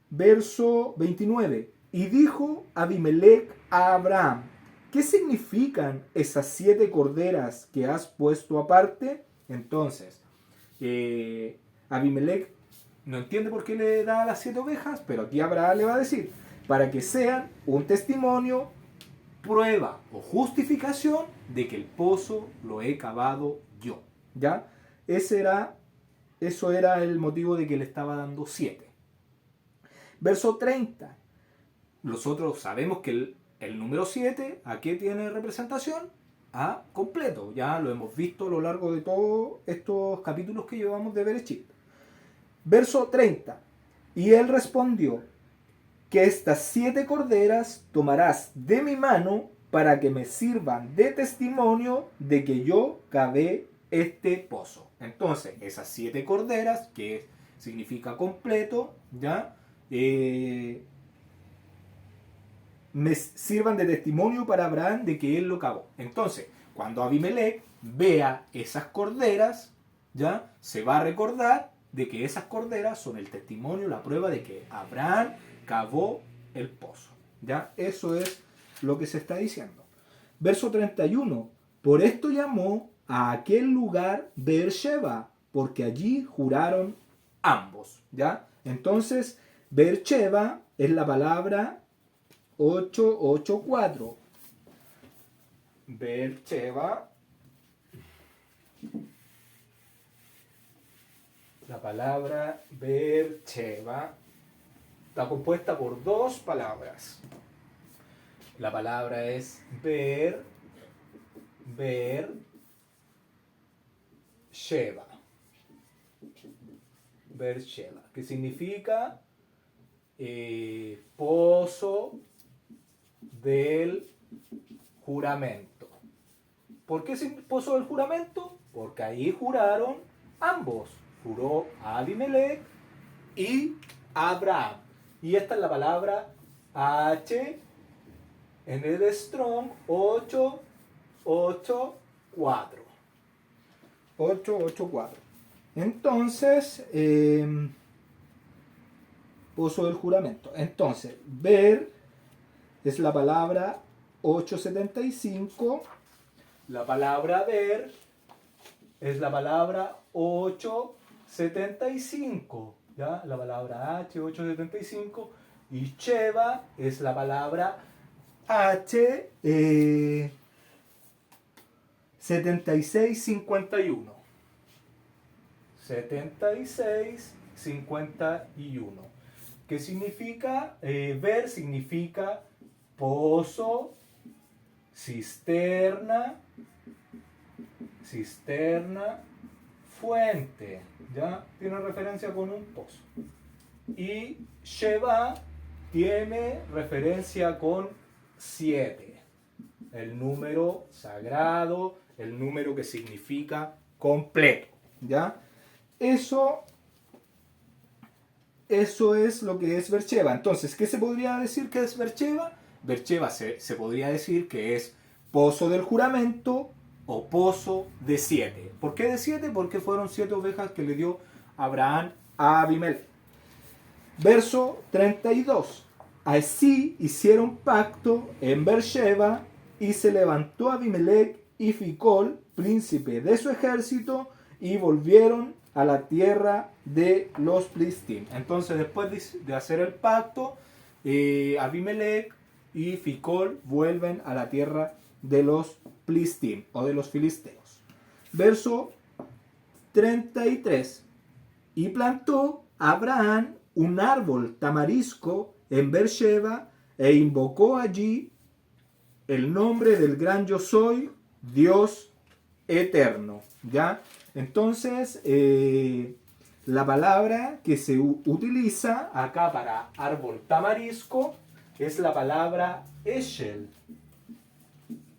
Verso 29. Y dijo Abimelech a Abraham, ¿qué significan esas 7 corderas que has puesto aparte? Entonces, Abimelech no entiende por qué le da las 7 ovejas, pero aquí Abraham le va a decir, para que sean un testimonio, prueba o justificación de que el pozo lo he cavado yo. ¿Ya? Eso era el motivo de que le estaba dando 7. Verso 30. Nosotros sabemos que el número 7, ¿a qué tiene representación? A completo. Ya lo hemos visto a lo largo de todos estos capítulos que llevamos de Bereshit. Verso 30. Y él respondió, que estas 7 corderas tomarás de mi mano para que me sirvan de testimonio de que yo cavé este pozo. Entonces, esas 7 corderas, que significa completo, ¿ya? Me sirvan de testimonio para Abraham de que él lo cavó. Entonces, cuando Abimelech vea esas corderas, ¿ya? Se va a recordar de que esas corderas son el testimonio, la prueba de que Abraham cavó el pozo. ¿Ya? Eso es lo que se está diciendo. Verso 31. Por esto llamó a aquel lugar Beersheba, porque allí juraron ambos. ¿Ya? Entonces, Beersheba es la palabra 884. Beersheba. La palabra Beersheba está compuesta por dos palabras. La palabra es Beersheba. Beersheba, que significa pozo del juramento. ¿Por qué es el pozo del juramento? Porque ahí juraron ambos. Juró Abimelech y Abraham. Y esta es la palabra H en el Strong 884. 884. Entonces, pozo del juramento. Entonces, ver es la palabra 875. La palabra ver es la palabra 875. ¿Ya? La palabra H, 875. Y Sheba es la palabra H, 7651. 7651. ¿Qué significa? Ver significa pozo, cisterna, fuente. ¿Ya? Tiene referencia con un pozo. Y Sheba tiene referencia con 7. El número sagrado, el número que significa completo. ¿Ya? Eso es lo que es Beersheba. Entonces, ¿qué se podría decir que es Beersheba? Beersheba se podría decir que es pozo del juramento o pozo de 7. ¿Por qué de 7? Porque fueron 7 ovejas que le dio Abraham a Abimelech. Verso 32. Así hicieron pacto en Beersheba y se levantó Abimelech y Ficol, príncipe de su ejército, y volvieron a la tierra de los Filistín. Entonces, después de hacer el pacto, Abimelech y Ficol vuelven a la tierra de los Filistín o de los filisteos. Verso 33. Y plantó Abraham un árbol tamarisco en Beersheba e invocó allí el nombre del gran yo soy, Dios eterno. ¿Ya? Entonces, la palabra que se utiliza acá para árbol tamarisco es la palabra Eshel.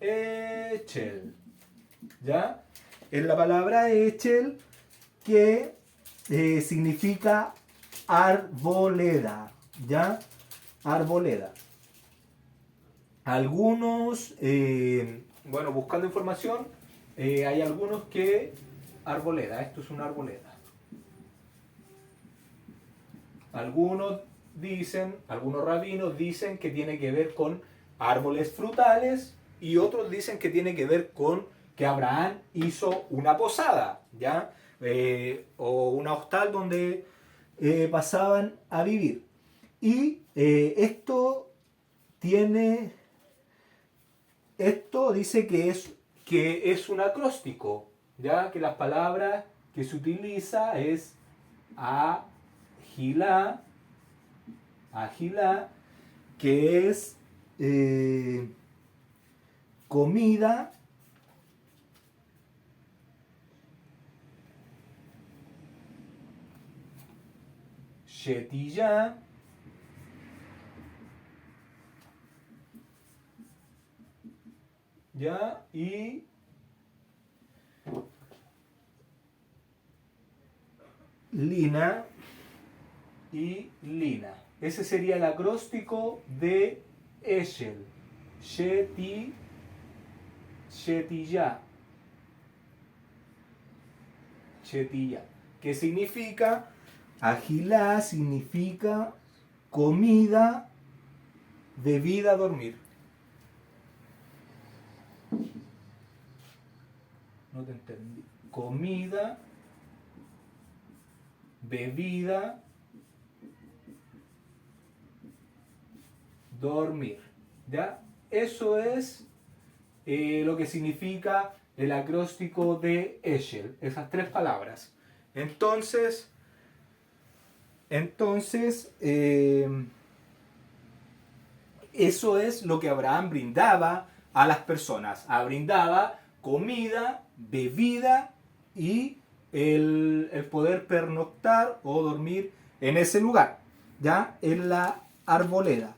Echel. ¿Ya? Es la palabra Echel que significa arboleda. ¿Ya? Arboleda. Algunos, buscando información, hay algunos que arboleda, esto es una arboleda. Algunos rabinos dicen que tiene que ver con árboles frutales y otros dicen que tiene que ver con que Abraham hizo una posada, ¿ya? O una hostal donde pasaban a vivir. Y esto dice que es un acróstico, ya que las palabras que se utiliza es agilá, que es comida, shetiyá, ¿ya? Y lina y lina. Ese sería el acróstico de Eshel. Shetiyá. ¿Qué significa? Agilá significa comida, bebida, dormir. No te entendí. Comida, bebida, dormir. ¿Ya? Eso es lo que significa el acróstico de Eshel, esas tres palabras. Entonces, eso es lo que Abraham brindaba a las personas. Brindaba comida, bebida y el poder pernoctar o dormir en ese lugar, ya en la arboleda.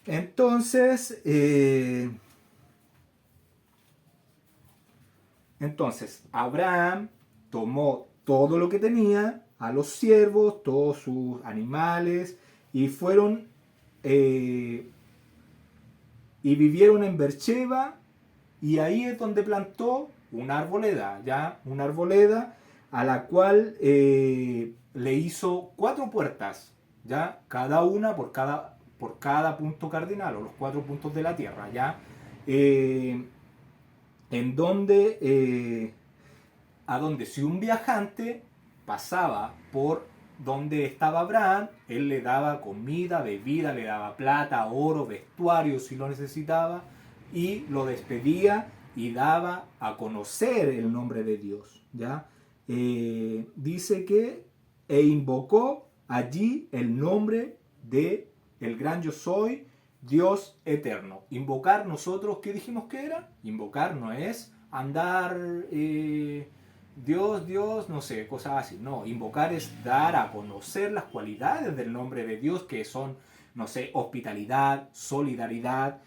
Entonces, Abraham tomó todo lo que tenía, a los siervos, todos sus animales, y fueron y vivieron en Beersheba, y ahí es donde plantó una arboleda, ya una arboleda a la cual le hizo 4 puertas, ya cada una por cada punto cardinal o los 4 puntos de la tierra, ya en donde a donde si un viajante pasaba por donde estaba Abraham, él le daba comida, bebida, le daba plata, oro, vestuario si lo necesitaba, y lo despedía y daba a conocer el nombre de Dios, ¿ya? Dice que invocó allí el nombre de el gran yo soy, Dios eterno. Invocar nosotros, ¿qué dijimos que era? Invocar no es andar Dios, no sé, cosas así. No, invocar es dar a conocer las cualidades del nombre de Dios, que son, no sé, hospitalidad, solidaridad,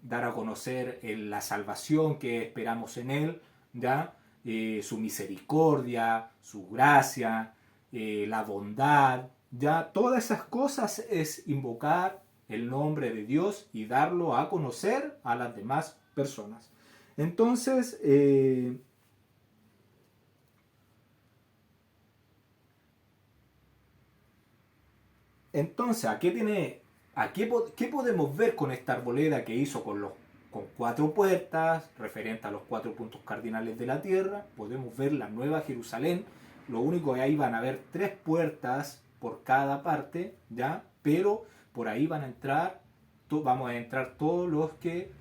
dar a conocer la salvación que esperamos en Él, ¿ya? Su misericordia, su gracia, la bondad, ya todas esas cosas es invocar el nombre de Dios y darlo a conocer a las demás personas. Entonces, ¿qué podemos ver con esta arboleda que hizo con 4 puertas, referente a los 4 puntos cardinales de la tierra? Podemos ver la Nueva Jerusalén. Lo único que ahí van a haber 3 puertas por cada parte, ¿ya? Pero por ahí vamos a entrar todos los que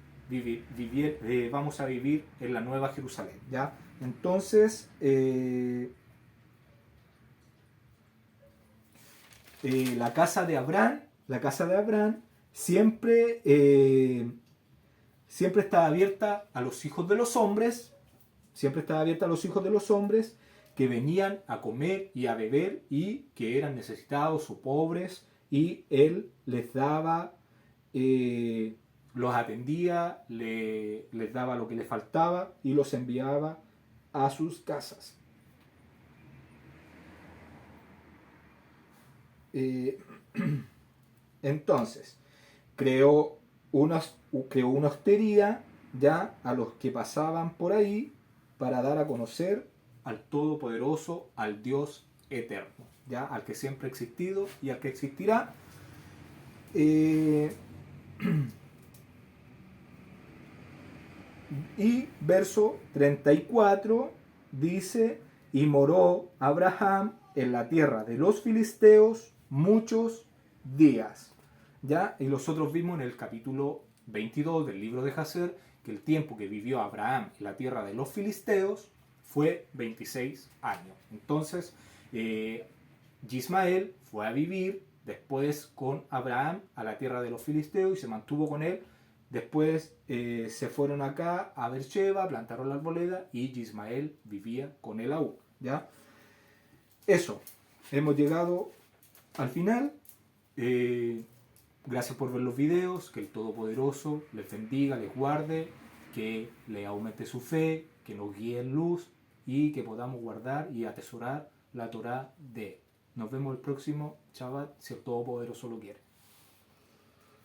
vamos a vivir en la Nueva Jerusalén, ¿ya? Entonces, la casa de Abraham siempre, siempre estaba abierta a los hijos de los hombres, que venían a comer y a beber y que eran necesitados o pobres, y él les daba, los atendía, les daba lo que les faltaba y los enviaba a sus casas. Entonces, creó una hostería ya a los que pasaban por ahí para dar a conocer al Todopoderoso, al Dios eterno, ya al que siempre ha existido y al que existirá. Y verso 34 dice: y moró Abraham en la tierra de los filisteos muchos días. ¿Ya? Y nosotros vimos en el capítulo 22 del libro de Jacer que el tiempo que vivió Abraham en la tierra de los filisteos fue 26 años. Entonces, Ismael fue a vivir después con Abraham a la tierra de los filisteos y se mantuvo con él. Después se fueron acá a Beersheba, plantaron la arboleda y Ismael vivía con él aún, ¿ya? Eso, hemos llegado al final. Gracias por ver los videos, que el Todopoderoso les bendiga, les guarde, que le aumente su fe, que nos guíe en luz y que podamos guardar y atesorar la Torá de él. Nos vemos el próximo Shabbat, si el Todopoderoso lo quiere.